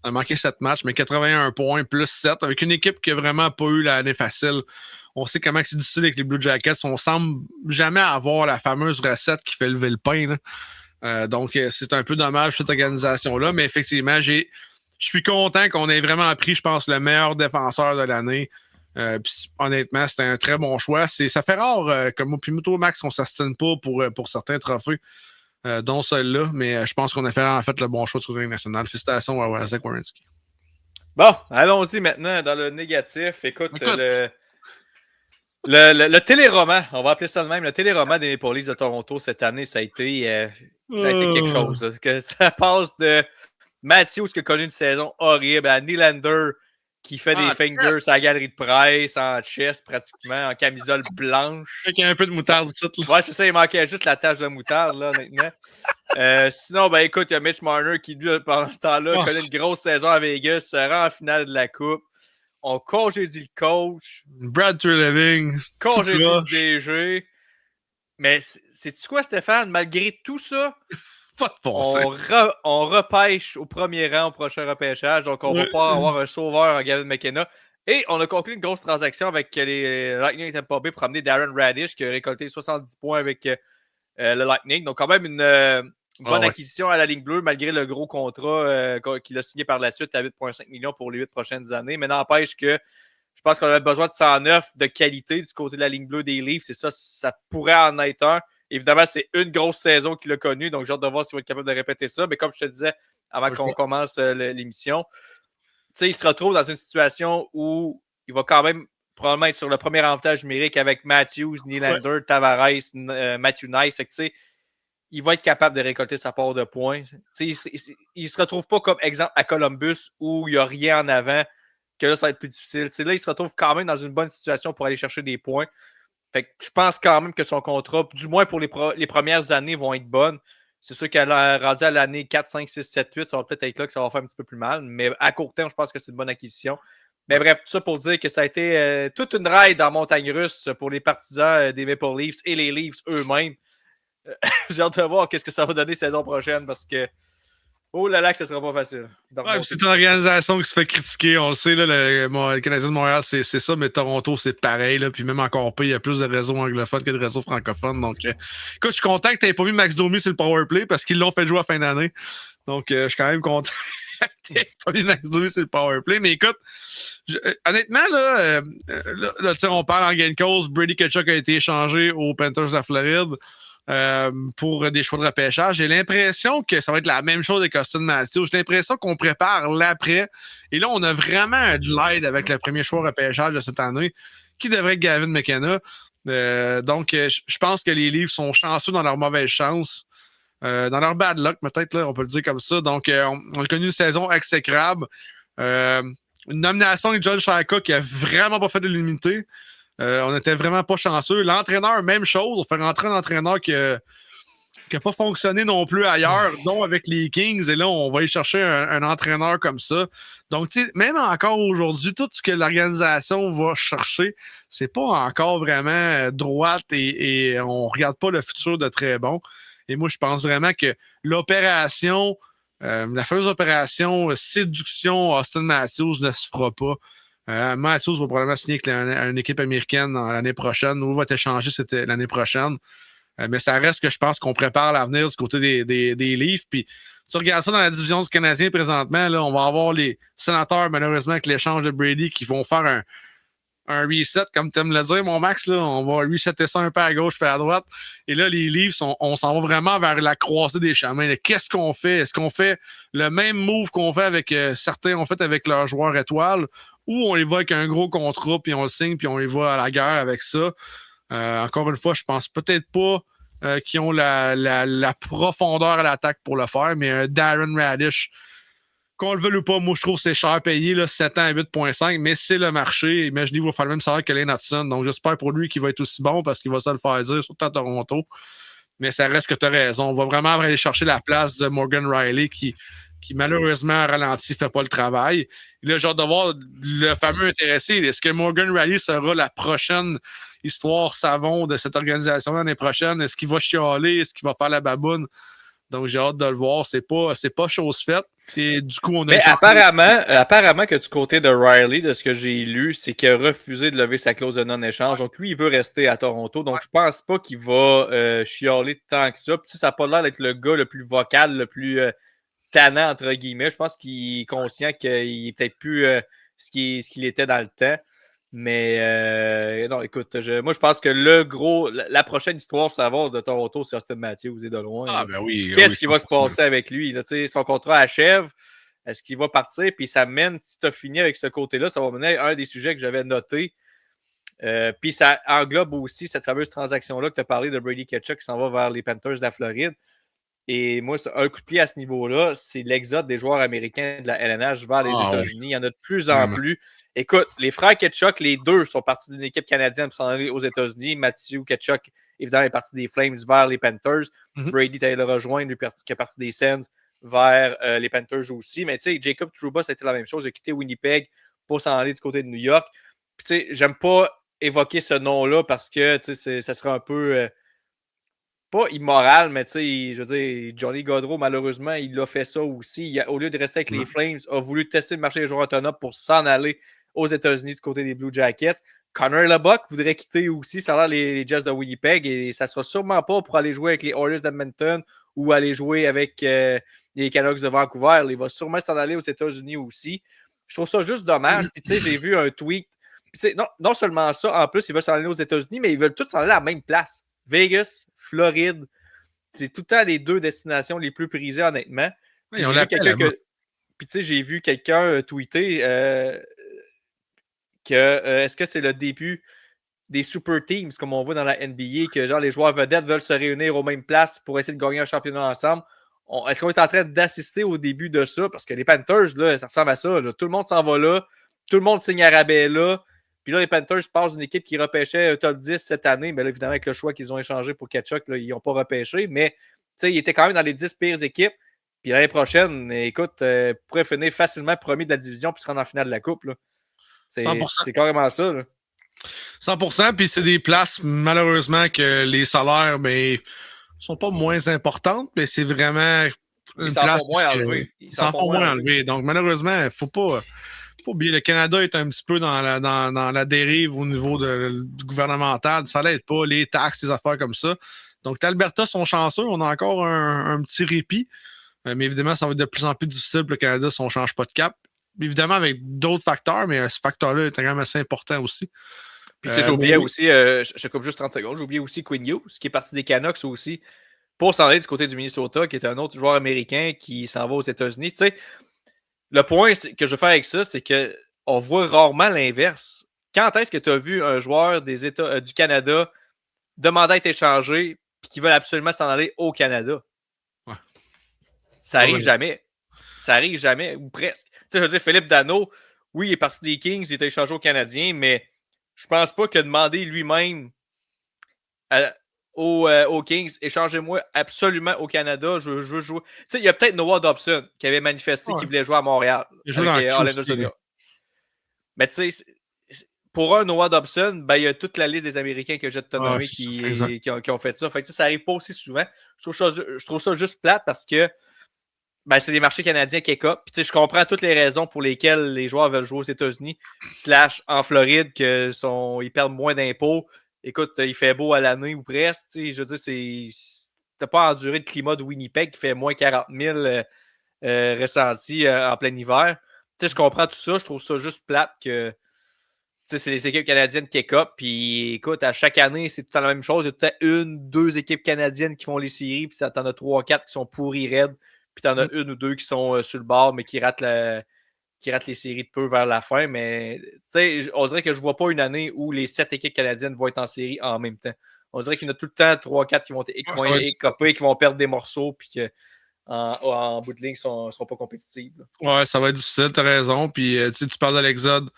Speaker 2: Il a manqué 7 matchs, mais 81 points plus 7 avec une équipe qui a vraiment pas eu l'année facile. On sait comment c'est difficile avec les Blue Jackets. On semble jamais avoir la fameuse recette qui fait lever le pain, là. Donc, c'est un peu dommage cette organisation-là, mais effectivement, je suis content qu'on ait vraiment pris, je pense, le meilleur défenseur de l'année. Puis, honnêtement, c'était un très bon choix. Ça fait rare, comme moi, puis Max, qu'on ne s'astine pas pour certains trophées, dont celui-là, mais je pense qu'on a fait en fait le bon choix du côté national. Félicitations à Zach Werenski.
Speaker 1: Bon, allons-y maintenant dans le négatif. Écoute. Le téléroman, on va appeler ça de même, le téléroman des Maple Leafs de Toronto cette année, ça a été quelque chose. Là, que ça passe de Matthews qui a connu une saison horrible à Nylander qui fait des fingers à la galerie de presse, en chest pratiquement, en camisole blanche.
Speaker 2: Avec un peu de moutarde ici.
Speaker 1: Ouais, c'est ça, il manquait juste la tache de moutarde, là, honnêtement. Sinon, ben écoute, il y a Mitch Marner qui, pendant ce temps-là, connaît une grosse saison à Vegas, se rend en finale de la Coupe. On congédie le coach.
Speaker 2: Brad Treliving.
Speaker 1: Congédie le DG. Mais sais-tu quoi, Stéphane? Malgré tout ça, on repêche au premier rang au prochain repêchage. Donc, on va pas avoir un sauveur en Gavin McKenna. Et on a conclu une grosse transaction avec les Lightning de Tampa Bay pour amener Darren Radish qui a récolté 70 points avec le Lightning. Donc, quand même une bonne acquisition à la ligne bleue, malgré le gros contrat qu'il a signé par la suite à 8,5 millions pour les 8 prochaines années. Mais n'empêche que je pense qu'on avait besoin de 109 de qualité du côté de la ligne bleue des Leafs. C'est ça pourrait en être un. Évidemment, c'est une grosse saison qu'il a connue, donc j'ai hâte de voir s'il va être capable de répéter ça. Mais comme je te disais avant qu'on commence l'émission, il se retrouve dans une situation où il va quand même probablement être sur le premier avantage numérique avec Matthews, Nylander, Tavares, Matthew Nice. Il va être capable de récolter sa part de points. Il ne se retrouve pas comme exemple à Columbus où il n'y a rien en avant, que là, ça va être plus difficile. Là, il se retrouve quand même dans une bonne situation pour aller chercher des points. Fait que je pense quand même que son contrat, du moins pour les premières années, vont être bonnes. C'est sûr qu'elle a rendu à l'année 4, 5, 6, 7, 8, ça va peut-être être là que ça va faire un petit peu plus mal. Mais à court terme, je pense que c'est une bonne acquisition. Mais bref, tout ça pour dire que ça a été toute une ride en montagne russe pour les partisans des Maple Leafs et les Leafs eux-mêmes. J'ai hâte de voir qu'est-ce que ça va donner saison prochaine parce que oh là là que ça sera pas facile.
Speaker 2: C'est une organisation qui se fait critiquer, on le sait, là, le Canadien de Montréal, c'est ça, mais Toronto, c'est pareil, là, puis même encore pire, il y a plus de réseaux anglophones que de réseaux francophones. Donc, écoute, je suis content que tu n'aies pas mis Max Domi sur le powerplay parce qu'ils l'ont fait jouer à fin d'année. Donc, je suis quand même content que tu n'aies pas mis Max Domi sur le powerplay. Mais écoute, honnêtement, là on parle en gain de cause. Brady Tkachuk a été échangé aux Panthers de la Floride. pour des choix de repêchage. J'ai l'impression que ça va être la même chose avec Austin Matthews. J'ai l'impression qu'on prépare l'après. Et là, on a vraiment de l'aide avec le premier choix de repêchage de cette année, qui devrait être Gavin McKenna. Donc, je pense que les Leafs sont chanceux dans leur mauvaise chance. Dans leur bad luck, peut-être, là, on peut le dire comme ça. Donc, on a connu une saison exécrable. Une nomination de John Shaka qui a vraiment pas fait de l'unité. On n'était vraiment pas chanceux. L'entraîneur, même chose. On fait rentrer un entraîneur qui n'a pas fonctionné non plus ailleurs, dont avec les Kings. Et là, on va aller chercher un entraîneur comme ça. Donc, tu sais, même encore aujourd'hui, tout ce que l'organisation va chercher, c'est pas encore vraiment droite et on regarde pas le futur de très bon. Et moi, je pense vraiment que l'opération, la fameuse opération séduction Austin Matthews ne se fera pas. Matthews va probablement signer avec une équipe américaine l'année prochaine ou va être échangé l'année prochaine. Mais ça reste que je pense qu'on prépare l'avenir du côté des Leafs. Puis tu regardes ça dans la division du Canadien présentement, là, on va avoir les Sénateurs, malheureusement, avec l'échange de Brady, qui vont faire un reset, comme tu aimes le dire, mon Max. Là, on va resetter ça un peu à gauche et à droite. Et là, les Leafs, on s'en va vraiment vers la croisée des chemins. Qu'est-ce qu'on fait? Est-ce qu'on fait le même move qu'on fait avec certains ont fait avec leurs joueurs étoiles ou on y va avec un gros contrat, puis on le signe, puis on y va à la guerre avec ça? Encore une fois, je pense peut-être pas qu'ils ont la profondeur à l'attaque pour le faire, mais un Darren Radish, qu'on le veuille ou pas, moi je trouve que c'est cher payé, là, 7 ans à 8,5, mais c'est le marché. Imaginez, il va faire le même salaire que Lane Hudson. Donc j'espère pour lui qu'il va être aussi bon parce qu'il va se le faire dire, surtout à Toronto. Mais ça reste que tu as raison. On va vraiment aller chercher la place de Morgan Riley qui malheureusement ralenti, ne fait pas le travail. Et là, j'ai hâte de voir le fameux intéressé. Est-ce que Morgan Riley sera la prochaine histoire savon de cette organisation l'année prochaine? Est-ce qu'il va chialer? Est-ce qu'il va faire la baboune? Donc, j'ai hâte de le voir. C'est pas chose faite. Et du coup, on a...
Speaker 1: Mais apparemment que du côté de Riley, de ce que j'ai lu, c'est qu'il a refusé de lever sa clause de non-échange. Donc, lui, il veut rester à Toronto. Donc, je pense pas qu'il va chialer tant que ça. Puis, ça n'a pas l'air d'être le gars le plus vocal, le plus tannant, entre guillemets. Je pense qu'il est conscient qu'il est peut-être plus ce qu'il était dans le temps. Mais non, écoute, moi je pense que la prochaine histoire savoir de Toronto, c'est Austin Matthews et de loin.
Speaker 2: Ah, ben oui.
Speaker 1: Qu'est-ce qui va se passer avec lui? Là, son contrat achève. Est-ce qu'il va partir? Puis ça mène, si tu as fini avec ce côté-là, ça va mener à un des sujets que j'avais noté. Puis ça englobe aussi cette fameuse transaction-là que tu as parlé de Brady Tkachuk qui s'en va vers les Panthers de la Floride. Et moi, c'est un coup de pied à ce niveau-là, c'est l'exode des joueurs américains de la LNH vers les États-Unis. Oui. Il y en a de plus en plus. Écoute, les frères Tkachuk, les deux sont partis d'une équipe canadienne pour s'en aller aux États-Unis. Matthew Tkachuk, évidemment, est parti des Flames vers les Panthers. Brady est allé le rejoindre, lui qui est parti des Sens vers les Panthers aussi. Mais tu sais, Jacob Trouba, ça a été la même chose. Il a quitté Winnipeg pour s'en aller du côté de New York. Puis tu sais, j'aime pas évoquer ce nom-là parce que tu sais, ça serait un peu... pas immoral, mais tu sais, je veux dire, Johnny Gaudreau, malheureusement, il a fait ça aussi. Au lieu de rester avec les Flames, a voulu tester le marché des joueurs autonomes pour s'en aller aux États-Unis du côté des Blue Jackets. Connor Lebock voudrait quitter aussi, ça a l'air les Jets de Winnipeg, et ça sera sûrement pas pour aller jouer avec les Oilers d'Edmonton ou aller jouer avec les Canucks de Vancouver. Il va sûrement s'en aller aux États-Unis aussi. Je trouve ça juste dommage. Puis tu sais, j'ai vu un tweet. Puis non seulement ça, en plus, ils veulent s'en aller aux États-Unis, mais ils veulent tous s'en aller à la même place. Vegas, Floride, c'est tout le temps les deux destinations les plus prisées, honnêtement. Puis j'ai vu quelqu'un tweeter que est-ce que c'est le début des super teams, comme on voit dans la NBA, que genre les joueurs vedettes veulent se réunir aux mêmes places pour essayer de gagner un championnat ensemble. Est-ce qu'on est en train d'assister au début de ça? Parce que les Panthers, là, ça ressemble à ça. Là. Tout le monde s'en va là. Tout le monde signe à rabais là. Puis là, les Panthers passent d'une équipe qui repêchait top 10 cette année. Mais là, évidemment, avec le choix qu'ils ont échangé pour Tkachuk, là, ils n'ont pas repêché. Mais ils étaient quand même dans les 10 pires équipes. Puis l'année prochaine, écoute, pourraient finir facilement premier de la division puis se rendre en finale de la Coupe. Là. C'est carrément ça. Là.
Speaker 2: 100%. Puis c'est des places, malheureusement, que les salaires sont pas moins importantes, mais c'est vraiment
Speaker 1: une place ils
Speaker 2: s'en font moins enlever. Donc, malheureusement, il ne faut pas oublier, le Canada est un petit peu dans la dérive au niveau du gouvernemental. Ça l'aide pas, les taxes, les affaires comme ça. Donc, l'Alberta sont chanceux. On a encore un petit répit. Mais évidemment, ça va être de plus en plus difficile pour le Canada si on ne change pas de cap. Évidemment, avec d'autres facteurs, mais ce facteur-là est quand même assez important aussi.
Speaker 1: Puis tu sais, j'oubliais aussi, je coupe juste 30 secondes, j'oubliais aussi Quinn Hughes, qui est parti des Canucks aussi, pour s'en aller du côté du Minnesota, qui est un autre joueur américain qui s'en va aux États-Unis. Tu sais, le point que je veux faire avec ça, c'est qu'on voit rarement l'inverse. Quand est-ce que tu as vu un joueur des États du Canada demander à être échangé puis qui veut absolument s'en aller au Canada?
Speaker 2: Ouais.
Speaker 1: Ça arrive jamais. Ça arrive jamais, ou presque. Tu sais, je veux dire, Philippe Danault, oui, il est parti des Kings, il est échangé aux Canadiens, mais je pense pas que demander lui-même aux Kings, échangez-moi absolument au Canada, je veux jouer. Tu sais, il y a peut-être Noah Dobson qui avait manifesté qu'il voulait jouer à Montréal.
Speaker 2: Il joue dans
Speaker 1: Orlando Junior. Mais tu sais, pour un Noah Dobson, ben, il y a toute la liste des Américains que je te nommé qui ont fait ça. Fait que ça arrive pas aussi souvent. Je trouve ça juste plate parce que ben, c'est des marchés canadiens qui écopent. Puis, tu sais, je comprends toutes les raisons pour lesquelles les joueurs veulent jouer aux États-Unis, / en Floride, ils perdent moins d'impôts. Écoute, il fait beau à l'année ou presque. Tu sais, je veux dire, t'as pas enduré le climat de Winnipeg qui fait moins 40 000 ressentis en plein hiver. Tu sais, je comprends tout ça. Je trouve ça juste plate que, tu sais, c'est les équipes canadiennes qui écopent. Puis, écoute, à chaque année, c'est tout le temps la même chose. Il y a tout le temps 1-2 équipes canadiennes qui font les séries. Puis, t'en as 3-4 qui sont pourris raides. Puis t'en as 1 ou 2 qui sont sur le bord, mais qui ratent les séries de peu vers la fin. Mais tu sais, on dirait que je vois pas une année où les 7 équipes canadiennes vont être en série en même temps. On dirait qu'il y en a tout le temps 3-4 qui vont être écopés, qui vont perdre des morceaux, puis qu'en bout de ligne, ne seront pas compétitifs.
Speaker 2: Là. Ouais, ça va être difficile, tu as raison. Puis tu parles de l'Exode.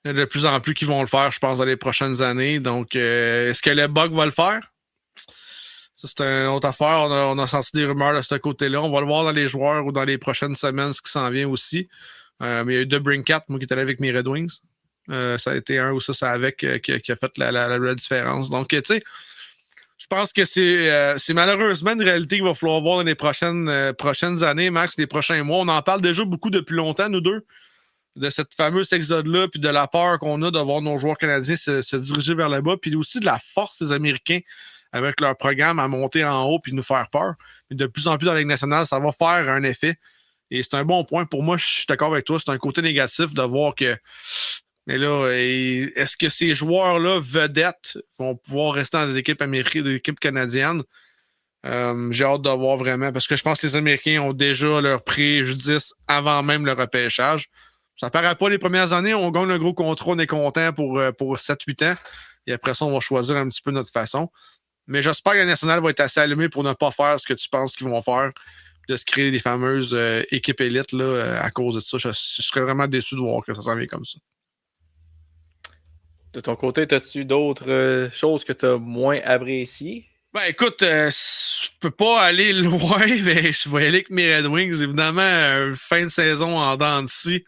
Speaker 2: Il y a de plus en plus qui vont le faire, je pense, dans les prochaines années. Donc, est-ce que le Bug va le faire? Ça, c'est une autre affaire. On a senti des rumeurs de ce côté-là. On va le voir dans les joueurs ou dans les prochaines semaines, ce qui s'en vient aussi. Mais il y a eu DeBrincat, moi, qui est allé avec mes Red Wings. Ça a été un ou ça avec qui a fait la différence. Donc, tu sais, je pense que c'est malheureusement une réalité qu'il va falloir voir dans les prochaines années, Max, les prochains mois. On en parle déjà beaucoup depuis longtemps, nous deux, de cette fameuse exode-là, puis de la peur qu'on a de voir nos joueurs canadiens se diriger vers là-bas, puis aussi de la force des Américains avec leur programme à monter en haut puis nous faire peur. Mais de plus en plus dans la Ligue nationale, ça va faire un effet. Et c'est un bon point. Pour moi, je suis d'accord avec toi. C'est un côté négatif de voir que. Mais là, est-ce que ces joueurs-là, vedettes, vont pouvoir rester dans des équipes américaines, des équipes canadiennes? J'ai hâte de voir vraiment. Parce que je pense que les Américains ont déjà leur préjudice avant même le repêchage. Ça paraît pas les premières années. On gagne un gros contrat, on est content pour 7-8 ans. Et après ça, on va choisir un petit peu notre façon. Mais j'espère que la nationale va être assez allumée pour ne pas faire ce que tu penses qu'ils vont faire, de se créer des fameuses équipes élites là, à cause de ça. Je serais vraiment déçu de voir que ça s'en vient comme ça.
Speaker 1: De ton côté, as-tu d'autres choses que tu as moins appréciées?
Speaker 2: Ben écoute, je peux pas aller loin, mais je vais aller avec mes Red Wings. Évidemment, fin de saison en dents de scie.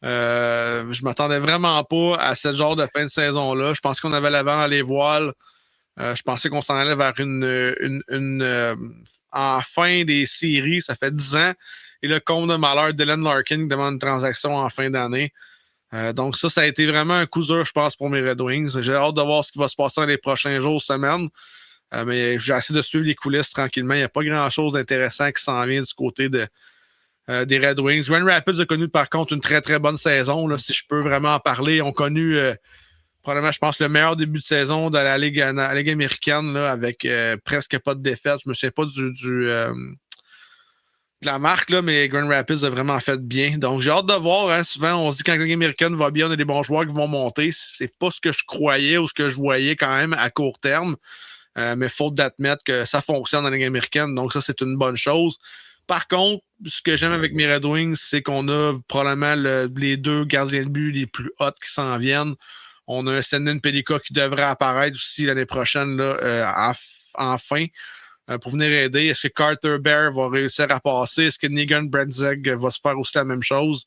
Speaker 2: Je m'attendais vraiment pas à ce genre de fin de saison-là. Je pense qu'on avait l'avant dans les voiles. Je pensais qu'on s'en allait vers en fin des séries, ça fait 10 ans. Et le comble de malheur, Dylan Larkin demande une transaction en fin d'année. Donc ça a été vraiment un coup dur, je pense, pour mes Red Wings. J'ai hâte de voir ce qui va se passer dans les prochains jours, semaines. Mais j'ai essayé de suivre les coulisses tranquillement. Il n'y a pas grand-chose d'intéressant qui s'en vient du côté des Red Wings. Grand Rapids a connu, par contre, une très, très bonne saison. Là, si je peux vraiment en parler. Ils ont connu... probablement, je pense, le meilleur début de saison de la Ligue américaine, là, avec presque pas de défaite. Je me souviens pas de la marque, là, mais Grand Rapids a vraiment fait bien. Donc, j'ai hâte de voir. Hein, souvent, on se dit que quand la Ligue américaine va bien, on a des bons joueurs qui vont monter. C'est pas ce que je croyais ou ce que je voyais quand même à court terme. Mais faut d'admettre que ça fonctionne dans la Ligue américaine. Donc, ça, c'est une bonne chose. Par contre, ce que j'aime avec mes Red Wings, c'est qu'on a probablement les 2 gardiens de but les plus hauts qui s'en viennent. On a un Senden Pelika qui devrait apparaître aussi l'année prochaine là, enfin pour venir aider. Est-ce que Carter Bear va réussir à passer? Est-ce que Negan Brenzeg va se faire aussi la même chose?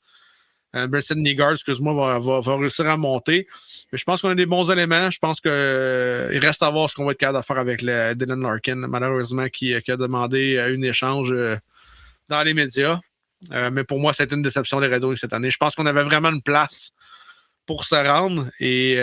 Speaker 2: Brenton Nygaard, excuse-moi, va réussir à monter. Mais je pense qu'on a des bons éléments. Je pense qu'il reste à voir ce qu'on va être capable de faire avec Dylan Larkin, malheureusement, qui a demandé un échange dans les médias. Mais pour moi, c'est une déception des Red Wings cette année. Je pense qu'on avait vraiment une place pour se rendre et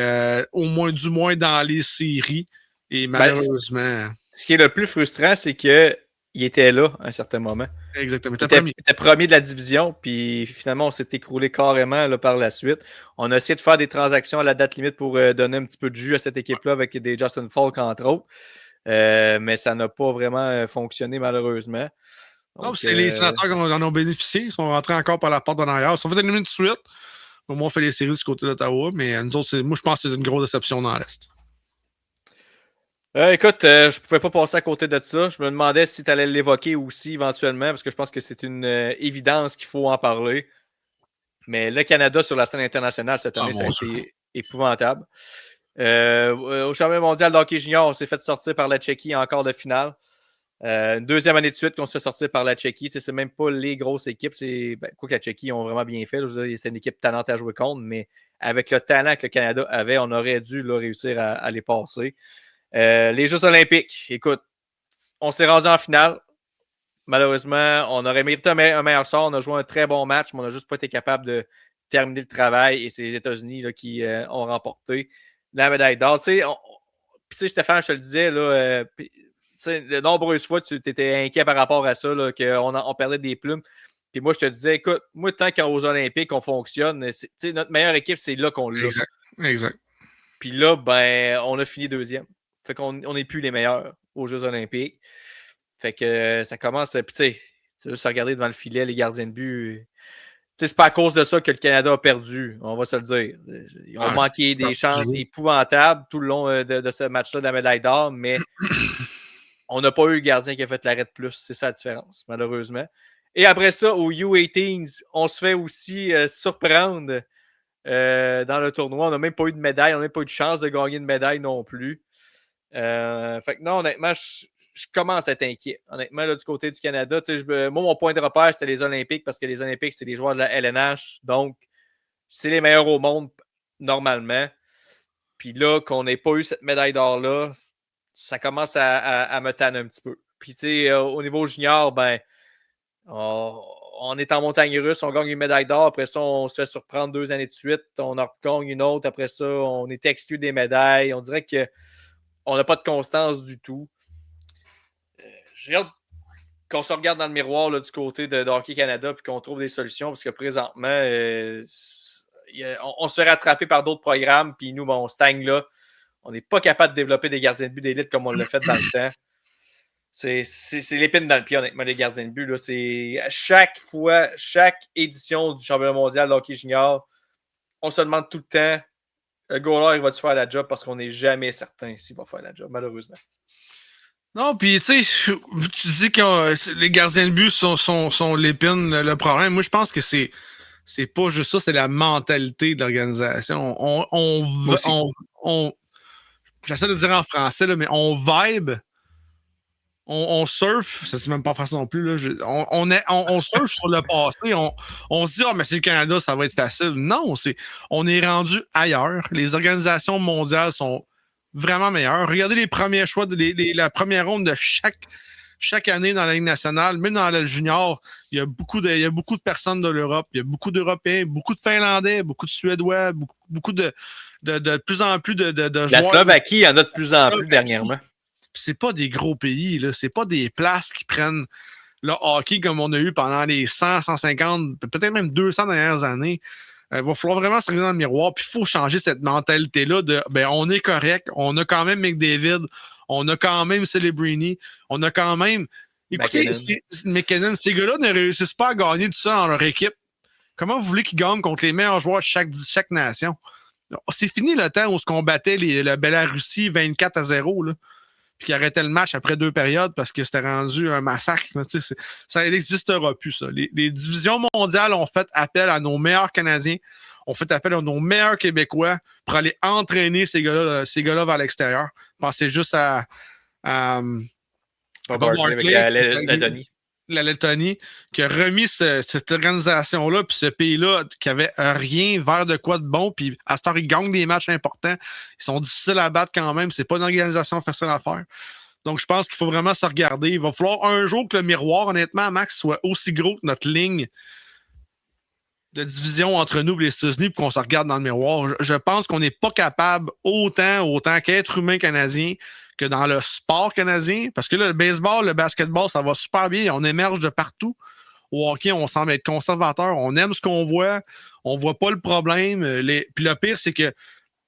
Speaker 2: du moins dans les séries. Et malheureusement...
Speaker 1: Ce qui est le plus frustrant, c'est qu'il était là à un certain moment.
Speaker 2: Exactement.
Speaker 1: Était premier de la division, puis finalement, on s'est écroulé carrément là, par la suite. On a essayé de faire des transactions à la date limite pour donner un petit peu de jus à cette équipe-là avec des Justin Falk, entre autres. Mais ça n'a pas vraiment fonctionné, malheureusement.
Speaker 2: Donc, c'est les sénateurs qui en ont bénéficié. Ils sont rentrés encore par la porte d'en arrière. Ils sont fait éliminer tout de suite. Au moins, on fait les séries du côté d'Ottawa. Mais nous autres, moi, je pense que c'est une grosse déception dans l'Est.
Speaker 1: Écoute, je pouvais pas passer à côté de ça. Je me demandais si tu allais l'évoquer aussi éventuellement, parce que je pense que c'est une évidence qu'il faut en parler. Mais le Canada sur la scène internationale cette année, ça a été épouvantable. Au championnat mondial d'hockey junior, on s'est fait sortir par la Tchéquie en quart de finale. Une deuxième année de suite qu'on se fait sortir par la Tchéquie. C'est même pas les grosses équipes. Quoi que la Tchéquie ont vraiment bien fait. Je veux dire, c'est une équipe talente à jouer contre, mais avec le talent que le Canada avait, on aurait dû là, réussir à les passer. Les Jeux olympiques, écoute, on s'est rendu en finale. Malheureusement, on aurait mérité un meilleur sort. On a joué un très bon match, mais on n'a juste pas été capable de terminer le travail. Et c'est les États-Unis là, qui ont remporté la médaille d'or. Tu sais, Stéphane, je te le disais, là, de nombreuses fois, tu étais inquiet par rapport à ça, qu'on perdait des plumes. Puis moi, je te disais, écoute, moi, tant qu'aux Olympiques, on fonctionne, notre meilleure équipe, c'est là qu'on l'a.
Speaker 2: Exact.
Speaker 1: Puis là, ben, on a fini deuxième. Fait qu'on n'est plus les meilleurs aux Jeux olympiques. Fait que ça commence, puis tu sais, juste regarder devant le filet, les gardiens de but. C'est pas à cause de ça que le Canada a perdu, on va se le dire. Ils ont manqué des chances épouvantables tout le long de ce match-là de la médaille d'or, mais on n'a pas eu le gardien qui a fait l'arrêt de plus. C'est ça la différence, malheureusement. Et après ça, au U18s, on se fait aussi surprendre dans le tournoi. On n'a même pas eu de médaille, on n'a même pas eu de chance de gagner une médaille non plus. Fait que non, honnêtement, je commence à être inquiet. Honnêtement, là, du côté du Canada, moi, mon point de repère, c'était les Olympiques parce que les Olympiques, c'est des joueurs de la LNH. Donc, c'est les meilleurs au monde, normalement. Puis là, qu'on n'ait pas eu cette médaille d'or-là, ça commence à me tanner un petit peu. Puis, tu sais, au niveau junior, ben, on est en montagne russe, on gagne une médaille d'or. Après ça, on se fait surprendre 2 années de suite. On en gagne une autre. Après ça, on est exclu des médailles. On dirait qu'on n'a pas de constance du tout. J'ai hâte qu'on se regarde dans le miroir là, du côté de Hockey Canada puis qu'on trouve des solutions parce que présentement, on se fait rattraper par d'autres programmes puis nous, on stagne là. On n'est pas capable de développer des gardiens de but d'élite comme on l'a fait dans le temps. C'est l'épine dans le pied, honnêtement, les gardiens de but. Là. C'est à chaque fois, chaque édition du championnat mondial de hockey junior, on se demande tout le temps le goaler, il va-tu faire la job parce qu'on n'est jamais certain s'il va faire la job, malheureusement.
Speaker 2: Non, puis tu sais, tu dis que les gardiens de but sont l'épine, le problème. Moi, je pense que c'est pas juste ça, c'est la mentalité de l'organisation. J'essaie de dire en français, là, mais on vibe, on surfe, ça c'est même pas facile non plus. Là, on surfe sur le passé, on se dit, mais c'est le Canada, ça va être facile. Non, on est rendu ailleurs. Les organisations mondiales sont vraiment meilleur. Regardez les premiers choix, la première ronde de chaque année dans la Ligue nationale, même dans le junior, il y a beaucoup de personnes de l'Europe, il y a beaucoup d'Européens, beaucoup de Finlandais, beaucoup de Suédois, beaucoup de plus en plus de joueurs.
Speaker 1: La Slovaquie, il y en a de plus en plus dernièrement.
Speaker 2: C'est pas des gros pays, là. C'est pas des places qui prennent le hockey comme on a eu pendant les 100, 150, peut-être même 200 dernières années. Il va falloir vraiment se regarder dans le miroir, puis il faut changer cette mentalité-là de on est correct, on a quand même McDavid, on a quand même Celebrini, on a quand même. Écoutez, McKinnon, ces gars-là ne réussissent pas à gagner tout ça dans leur équipe. Comment vous voulez qu'ils gagnent contre les meilleurs joueurs de chaque nation? C'est fini le temps où se combattait la Bélarussie 24-0, là, puis qui arrêtait le match après 2 périodes parce que c'était rendu un massacre. Là, ça n'existera plus, ça. Les divisions mondiales ont fait appel à nos meilleurs Canadiens, ont fait appel à nos meilleurs Québécois pour aller entraîner ces gars-là vers l'extérieur. Pensez juste à
Speaker 1: Bob Hartley avec
Speaker 2: la Lettonie, qui a remis cette organisation-là, puis ce pays-là, qui avait rien vers de quoi de bon, puis à ce temps, ils gagnent des matchs importants. Ils sont difficiles à battre quand même. C'est pas une organisation facile à faire. Donc, je pense qu'il faut vraiment se regarder. Il va falloir un jour que le miroir, honnêtement, Max, soit aussi gros que notre ligne de division entre nous et les États-Unis pour qu'on se regarde dans le miroir. Je pense qu'on n'est pas capable, autant qu'être humain canadien, que dans le sport canadien, parce que là, le baseball, le basketball, ça va super bien, on émerge de partout. Au hockey, on semble être conservateur, on aime ce qu'on voit, on voit pas le problème. Puis le pire, c'est que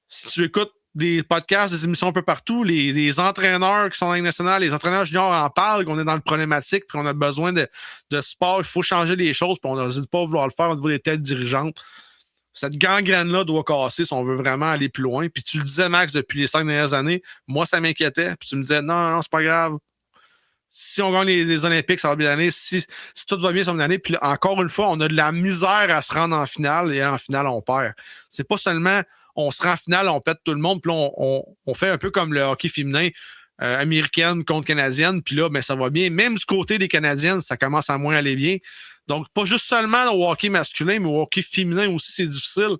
Speaker 2: si tu écoutes des podcasts, des émissions un peu partout, les entraîneurs qui sont dans la Ligue nationale, les entraîneurs juniors en parlent, qu'on est dans le problématique, puis qu'on a besoin de sport, il faut changer les choses, puis on n'hésite pas à vouloir le faire au niveau des têtes dirigeantes. Cette gangrène-là doit casser si on veut vraiment aller plus loin. Puis tu le disais, Max, depuis les 5 dernières années, moi, ça m'inquiétait. Puis tu me disais, non, c'est pas grave. Si on gagne les Olympiques, ça va bien aller. Si tout va bien, ça va bien aller. Puis encore une fois, on a de la misère à se rendre en finale et en finale, on perd. C'est pas seulement on se rend en finale, on pète tout le monde, puis là, on fait un peu comme le hockey féminin, américaine contre canadienne, puis là, ben, ça va bien. Même du côté des Canadiennes, ça commence à moins aller bien. Donc, pas juste seulement au hockey masculin, mais au hockey féminin aussi, c'est difficile.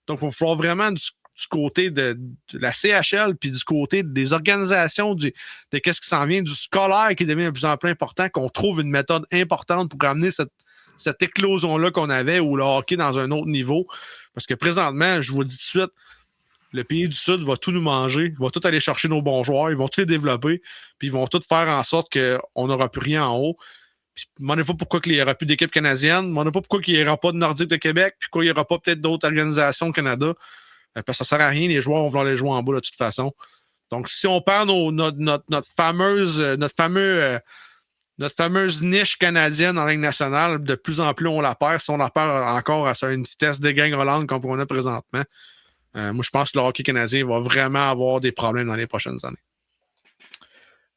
Speaker 2: Donc, il va falloir vraiment du côté de la CHL, puis du côté des organisations, de qu'est-ce qui s'en vient, du scolaire qui devient de plus en plus important, qu'on trouve une méthode importante pour ramener cette éclosion-là qu'on avait, ou le hockey dans un autre niveau. Parce que présentement, je vous le dis tout de suite, le pays du Sud va tout nous manger, il va tout aller chercher nos bons joueurs, ils vont tout les développer, puis ils vont tout faire en sorte qu'on n'aura plus rien en haut. Puis, je ne me demandez pas pourquoi il n'y aura plus d'équipe canadienne, je ne me demandez pas pourquoi il n'y aura pas de Nordique de Québec, puis pourquoi il n'y aura pas peut-être d'autres organisations au Canada. Parce que ça ne sert à rien, les joueurs vont vouloir les jouer en bas de toute façon. Donc, si on perd notre fameuse niche canadienne en Ligue nationale, de plus en plus on la perd. Si on la perd encore à une vitesse dégringolante comme on a présentement, moi je pense que le hockey canadien va vraiment avoir des problèmes dans les prochaines années.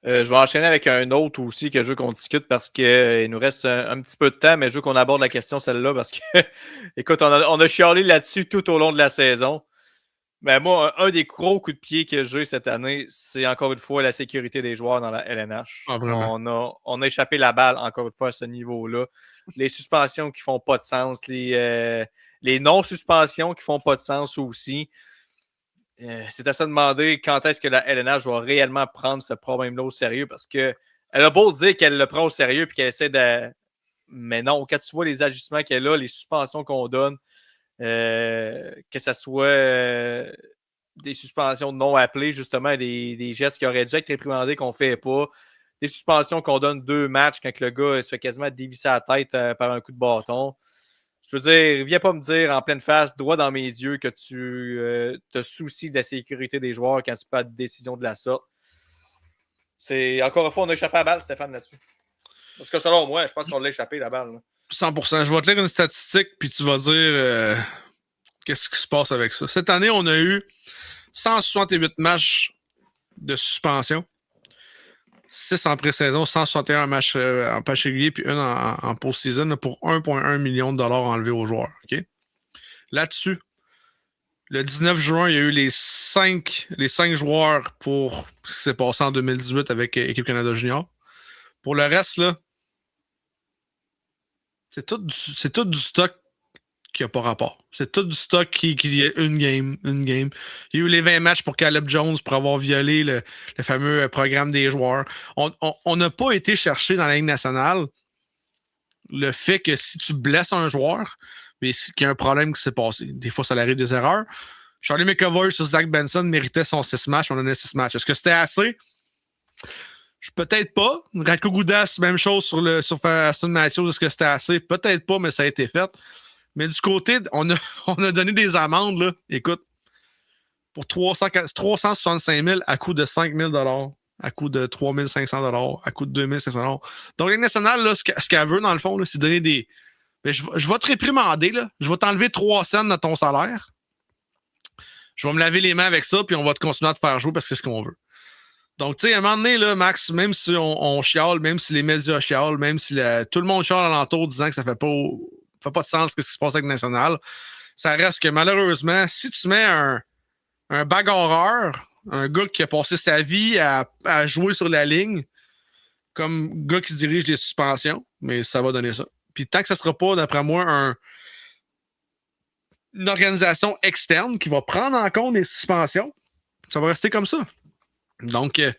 Speaker 1: Je vais enchaîner avec un autre aussi que je veux qu'on discute parce qu'il nous reste un petit peu de temps, mais je veux qu'on aborde la question celle-là parce que, écoute, on a chialé là-dessus tout au long de la saison. Mais moi, un des gros coups de pied que j'ai cette année, c'est encore une fois la sécurité des joueurs dans la LNH.
Speaker 2: Ah,
Speaker 1: on a échappé la balle encore une fois à ce niveau-là. Les suspensions qui font pas de sens, les non-suspensions qui font pas de sens aussi. C'est à se demander quand est-ce que la LNH va réellement prendre ce problème-là au sérieux parce que elle a beau dire qu'elle le prend au sérieux et qu'elle essaie de... Mais non, quand tu vois les ajustements qu'elle a, les suspensions qu'on donne, que ce soit des suspensions non appelées, justement, des gestes qui auraient dû être réprimandés qu'on ne fait pas, des suspensions qu'on donne 2 matchs quand le gars se fait quasiment dévisser la tête par un coup de bâton. Je veux dire, viens pas me dire en pleine face, droit dans mes yeux, que tu te soucies de la sécurité des joueurs quand tu prends des décisions de la sorte. C'est encore une fois, on a échappé à la balle, Stéphane, là-dessus. Parce que selon moi, je pense qu'on l'a échappé, la balle. Là.
Speaker 2: 100%. Je vais te lire une statistique, puis tu vas dire qu'est-ce qui se passe avec ça. Cette année, on a eu 168 matchs de suspension, 6 en pré-saison, 161 matchs en match régulier, puis 1 en post-season pour 1,1 million de dollars enlevés aux joueurs. Okay? Là-dessus, le 19 juin, il y a eu les 5 joueurs pour ce qui s'est passé en 2018 avec Équipe Canada Junior. Pour le reste, là, c'est tout du stock qui n'a pas rapport. C'est tout du stock qui est une game. Il y a eu les 20 matchs pour Caleb Jones pour avoir violé le fameux programme des joueurs. On n'a pas été chercher dans la Ligue nationale le fait que si tu blesses un joueur, mais qu'il y a un problème qui s'est passé. Des fois, ça arrive des erreurs. Charlie McAvoy sur Zach Benson méritait son 6 matchs. On en a 6 matchs. Est-ce que c'était assez? Peut-être pas. Radko Gudas, même chose sur Aston Matthews. Est-ce que c'était assez? Peut-être pas, mais ça a été fait. Mais du côté, on a donné des amendes, là. Écoute, pour 365 000 à coût de 5 000 $, à coût de 3 500 $, à coût de 2 500 $. Donc, la nationale, là, ce qu'elle veut, dans le fond, là, c'est donner des... Ben, je vais te réprimander, là. Je vais t'enlever 3 cents de ton salaire. Je vais me laver les mains avec ça, puis on va te continuer à te faire jouer parce que c'est ce qu'on veut. Donc, tu sais, à un moment donné, là, Max, même si on chiale, même si les médias chialent, même si tout le monde chiale alentour disant que ça fait pas de sens ce qui se passe avec le national, ça reste que malheureusement, si tu mets un bagarreur, un gars qui a passé sa vie à jouer sur la ligne, comme gars qui dirige les suspensions, mais ça va donner ça. Puis tant que ça ne sera pas, d'après moi, une organisation externe qui va prendre en compte les suspensions, ça va rester comme ça. Donc, il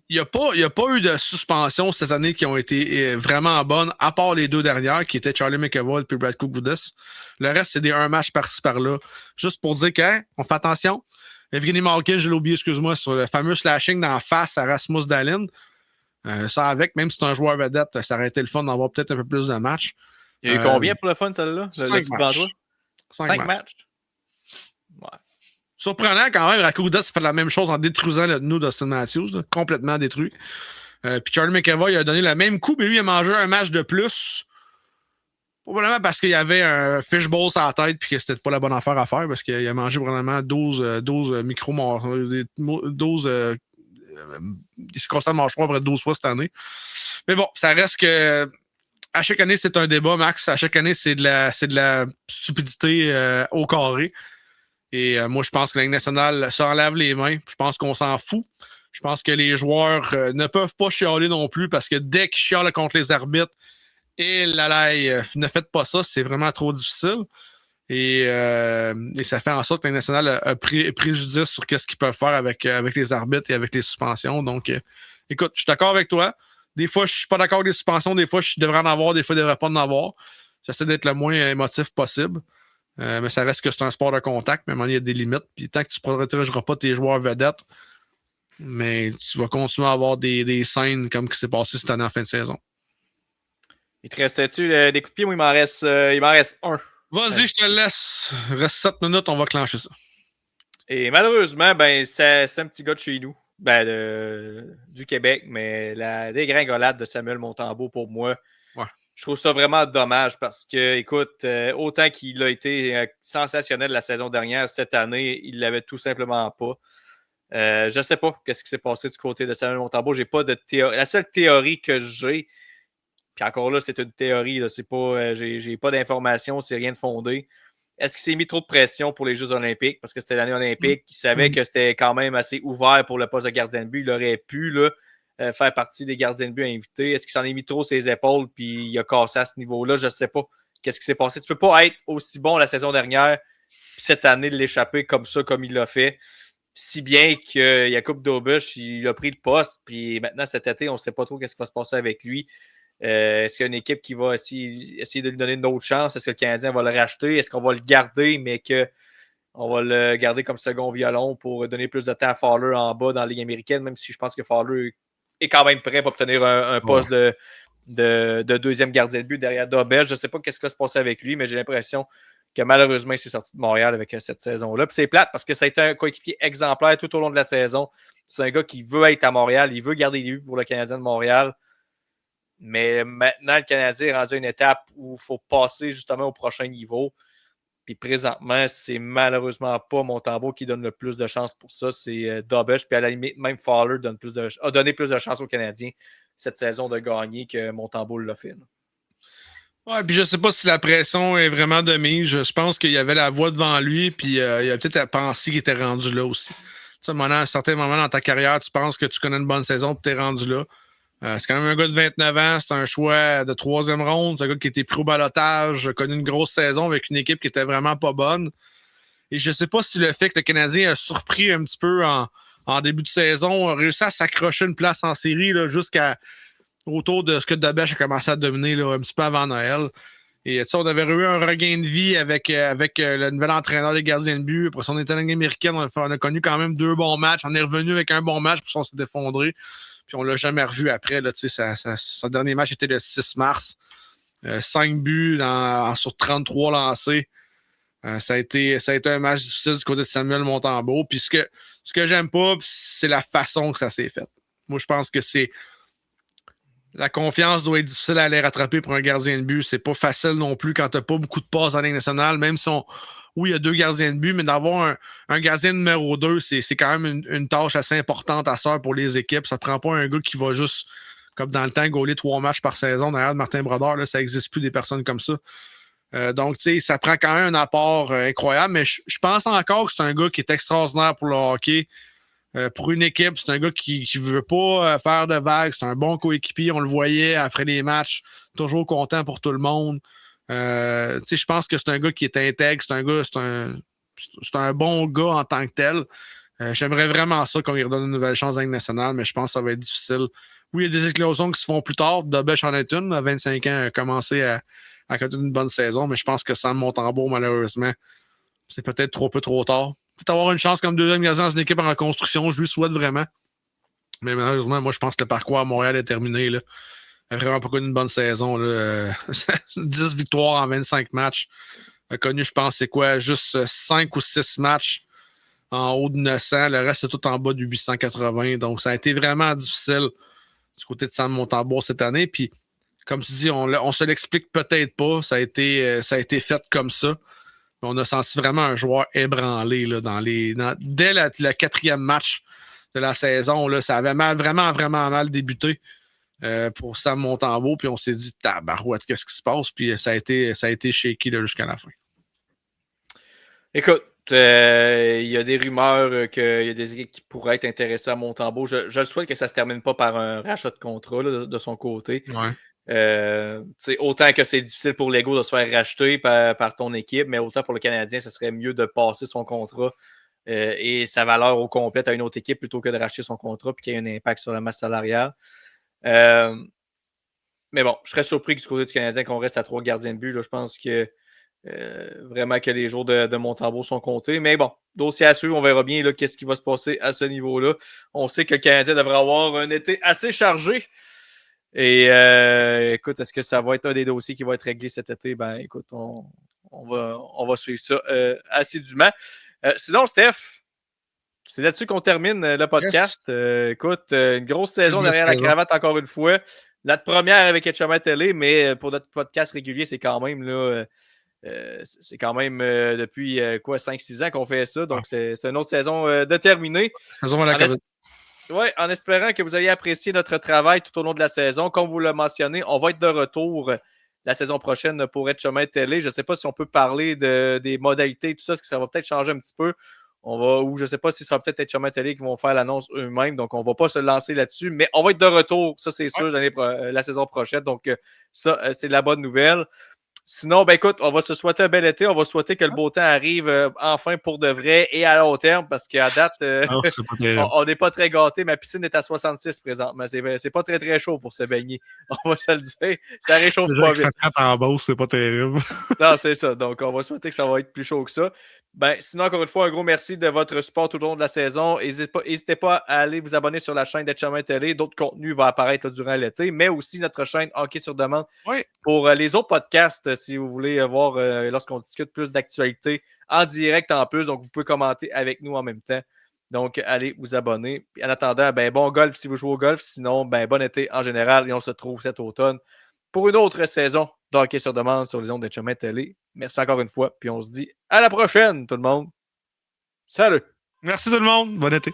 Speaker 2: n'y a pas eu de suspensions cette année qui ont été vraiment bonnes, à part les 2 dernières, qui étaient Charlie McAvoy et Radko Gudas. Le reste, c'est des 1 match par-ci par-là. Juste pour dire qu'on fait attention. Evgeny Malkin, je l'ai oublié, excuse-moi, sur le fameux slashing d'en face à Rasmus Dahlin. Ça avec, même si c'est un joueur vedette, ça aurait été le fun d'avoir peut-être un peu plus de matchs.
Speaker 1: Il y a eu combien pour le fun, celle-là?
Speaker 2: 5 matchs.
Speaker 1: 5 matchs?
Speaker 2: Ouais. Surprenant quand même, Rakuda s'est fait la même chose en détruisant le genou d'Austin Matthews, là, complètement détruit. Puis Charlie McAvoy a donné le même coup, mais lui, il a mangé un match de plus. Probablement parce qu'il y avait un fishbowl sur la tête puis que c'était pas la bonne affaire à faire parce qu'il a mangé probablement 12 micro-morts, 12 c'est constamment je crois après 12 fois cette année. Mais bon, ça reste que à chaque année, c'est un débat, Max. À chaque année, c'est de la stupidité au carré. Et moi, je pense que la Ligue nationale s'enlève les mains. Je pense qu'on s'en fout. Je pense que les joueurs ne peuvent pas chialer non plus parce que dès qu'ils chialent contre les arbitres, et ne faites pas ça, c'est vraiment trop difficile. Et ça fait en sorte que la nationale a pris préjudice sur ce qu'ils peuvent faire avec les arbitres et avec les suspensions. Donc, écoute, je suis d'accord avec toi. Des fois, je suis pas d'accord avec les suspensions. Des fois, je devrais en avoir. Des fois, je devrais pas en avoir. J'essaie d'être le moins émotif possible. Mais ça reste que c'est un sport de contact. Mais à un moment donné, il y a des limites. Puis tant que tu ne protégeras pas tes joueurs vedettes, mais tu vas continuer à avoir des scènes comme ce qui s'est passé cette année en fin de saison.
Speaker 1: Il te restait-tu des coups de pied? Moi, il m'en reste un.
Speaker 2: Vas-y, je te laisse. Reste 7 minutes, on va clencher ça.
Speaker 1: Et malheureusement, c'est un petit gars de chez nous. Du Québec, mais la dégringolade de Samuel Montembeault, pour moi,
Speaker 2: ouais.
Speaker 1: Je trouve ça vraiment dommage parce que, écoute, autant qu'il a été sensationnel la saison dernière, cette année, il l'avait tout simplement pas. Je ne sais pas qu'est-ce qui s'est passé du côté de Samuel Montembeault. J'ai pas de théorie. La seule théorie que j'ai, puis encore là, c'est une théorie, là, c'est pas, j'ai pas d'informations, c'est rien de fondé. Est-ce qu'il s'est mis trop de pression pour les Jeux olympiques? Parce que c'était l'année olympique. Il savait que c'était quand même assez ouvert pour le poste de gardien de but. Il aurait pu là, faire partie des gardiens de but invités. Est-ce qu'il s'en est mis trop ses épaules puis il a cassé à ce niveau-là? Je ne sais pas qu'est-ce qui s'est passé. Tu ne peux pas être aussi bon la saison dernière puis cette année de l'échapper comme ça, comme il l'a fait. Si bien que Jakub Dobeš, il a pris le poste puis maintenant cet été, on ne sait pas trop qu'est-ce qui va se passer avec lui. Est-ce qu'il y a une équipe qui va essayer de lui donner une autre chance? Est-ce que le Canadien va le racheter? Est-ce qu'on va le garder, mais qu'on va le garder comme second violon pour donner plus de temps à Fowler en bas dans la Ligue américaine, même si je pense que Fowler est quand même prêt pour obtenir un poste de deuxième gardien de but derrière Dobel. Je ne sais pas qu'est-ce qui va se passer avec lui, mais j'ai l'impression que malheureusement, il s'est sorti de Montréal avec cette saison-là. Puis c'est plate parce que ça a été un coéquipier exemplaire tout au long de la saison. C'est un gars qui veut être à Montréal, il veut garder les buts pour le Canadien de Montréal. Mais maintenant, le Canadien est rendu à une étape où il faut passer justement au prochain niveau. Puis présentement, c'est malheureusement pas Montembeault qui donne le plus de chance pour ça. C'est Dobeš. Puis à la limite, même Fowler a donné plus de chance aux Canadiens cette saison de gagner que Montembeault l'a fait.
Speaker 2: Ouais, puis je sais pas si la pression est vraiment de mise. Je pense qu'il y avait la voix devant lui, puis il a peut-être à penser qu'il était rendu là aussi. Tu sais, à un certain moment dans ta carrière, tu penses que tu connais une bonne saison, puis tu es rendu là. C'est quand même un gars de 29 ans, c'est un choix de 3e ronde, c'est un gars qui était pris au balotage, a connu une grosse saison avec une équipe qui était vraiment pas bonne. Et je sais pas si le fait que le Canadien a surpris un petit peu en début de saison, a réussi à s'accrocher une place en série là, jusqu'à autour de ce que Dobeš a commencé à dominer là, un petit peu avant Noël. Et on avait eu un regain de vie avec le nouvel entraîneur des gardiens de but. Après ça, on était en Ligue américaine, on a connu quand même 2 bons matchs. On est revenu avec un bon match, puis on s'est effondré. Puis on l'a jamais revu après. Là, son dernier match était le 6 mars. 5 buts sur 33 lancés. Ça a été un match difficile du côté de Samuel Montembeault. Puis ce que j'aime pas, c'est la façon que ça s'est fait. Moi, je pense que la confiance doit être difficile à aller rattraper pour un gardien de but. C'est pas facile non plus quand t'as pas beaucoup de passes en Ligue nationale, même si oui, il y a 2 gardiens de but, mais d'avoir un gardien numéro 2, c'est quand même une tâche assez importante à faire pour les équipes. Ça prend pas un gars qui va juste, comme dans le temps, gauler 3 matchs par saison. D'ailleurs, Martin Brodeur, là, ça n'existe plus des personnes comme ça. Donc, tu sais, ça prend quand même un apport incroyable, mais je pense encore que c'est un gars qui est extraordinaire pour le hockey. Pour une équipe, c'est un gars qui veut pas faire de vagues. C'est un bon coéquipier. On le voyait après les matchs, toujours content pour tout le monde. Je pense que c'est un gars qui est intègre. C'est un bon gars en tant que tel. J'aimerais vraiment ça qu'on lui redonne une nouvelle chance dans la Ligue nationale, mais je pense que ça va être difficile. Oui, il y a des éclosions qui se font plus tard. Dobeš en est une. À 25 ans, a commencé à côté d'une bonne saison, mais je pense que Sam Montembeault, malheureusement, c'est peut-être trop peu trop tard. peut-être avoir une chance comme deuxième gardien dans une équipe en reconstruction. Je lui souhaite vraiment. Mais malheureusement, moi, je pense que le parcours à Montréal est terminé. Là. Il n'a vraiment pas connu une bonne saison. Là. 10 victoires en 25 matchs. Il a connu, je pense, c'est quoi? Juste 5 ou 6 matchs en haut de 900. Le reste, c'est tout en bas du 880. Donc, ça a été vraiment difficile du côté de Sam Montembeault cette année. Puis, comme tu dis, on se l'explique peut-être pas. Ça a été fait comme ça. On a senti vraiment un joueur ébranlé là, dès le quatrième match de la saison. Là, ça avait vraiment mal débuté pour Sam Montembeault. Puis on s'est dit, tabarouette, qu'est-ce qui se passe? Puis ça a été shaky là, jusqu'à la fin.
Speaker 1: Écoute, il y a des rumeurs qu'il y a des équipes qui pourraient être intéressées à Montembeault. Je le souhaite que ça ne se termine pas par un rachat de contrat là, de son côté.
Speaker 2: Ouais.
Speaker 1: Autant que c'est difficile pour l'Ego de se faire racheter par ton équipe, mais autant pour le Canadien, ça serait mieux de passer son contrat et sa valeur au complet à une autre équipe plutôt que de racheter son contrat et qu'il y ait un impact sur la masse salariale. Mais bon, je serais surpris du côté du Canadien qu'on reste à 3 gardiens de but. Là, je pense que vraiment que les jours de Montembeault sont comptés. Mais bon, dossier à suivre, on verra bien là, qu'est-ce qui va se passer à ce niveau-là. On sait que le Canadien devrait avoir un été assez chargé. Et écoute, est-ce que ça va être un des dossiers qui va être réglé cet été? Ben écoute, on va suivre ça assidûment. Sinon, Steph, c'est là-dessus qu'on termine le podcast. Yes. Écoute, une grosse saison derrière la cravate encore une fois. Notre première avec Etchemin Télé, mais pour notre podcast régulier, c'est quand même là. C'est quand même depuis 5-6 ans qu'on fait ça. Donc, c'est une autre saison de terminer.
Speaker 2: Saison à la cravate.
Speaker 1: Oui, en espérant que vous ayez apprécié notre travail tout au long de la saison. Comme vous le mentionnez, on va être de retour la saison prochaine pour Etchemin Télé. Je ne sais pas si on peut parler des modalités et tout ça, parce que ça va peut-être changer un petit peu. Ou je ne sais pas si ça va peut-être être Etchemin Télé qui vont faire l'annonce eux-mêmes. Donc, on ne va pas se lancer là-dessus. Mais on va être de retour, ça c'est sûr, la saison prochaine. Donc, ça, c'est la bonne nouvelle. Sinon, ben écoute, on va se souhaiter un bel été. On va souhaiter que le beau temps arrive enfin pour de vrai et à long terme parce qu'à date, on n'est pas très gâtés. Ma piscine est à 66 présentement. C'est pas très, très chaud pour se baigner. On va se le dire. Ça réchauffe pas vite.
Speaker 2: En Beauce, c'est pas terrible.
Speaker 1: Non, c'est ça. Donc, on va souhaiter que ça va être plus chaud que ça. Ben, sinon, encore une fois, un gros merci de votre support tout au long de la saison. N'hésitez pas à aller vous abonner sur la chaîne d'Etchemin Télé. D'autres contenus vont apparaître là, durant l'été, mais aussi notre chaîne Hockey sur demande pour les autres podcasts, si vous voulez voir lorsqu'on discute plus d'actualité en direct en plus. Donc, vous pouvez commenter avec nous en même temps. Donc, allez vous abonner. Puis, en attendant, ben, bon golf si vous jouez au golf. Sinon, ben, bon été en général. Et on se retrouve cet automne pour une autre saison d'Hockey sur demande sur les ondes d'Etchemin Télé. Merci encore une fois. Puis on se dit à la prochaine, tout le monde. Salut!
Speaker 2: Merci tout le monde. Bon été.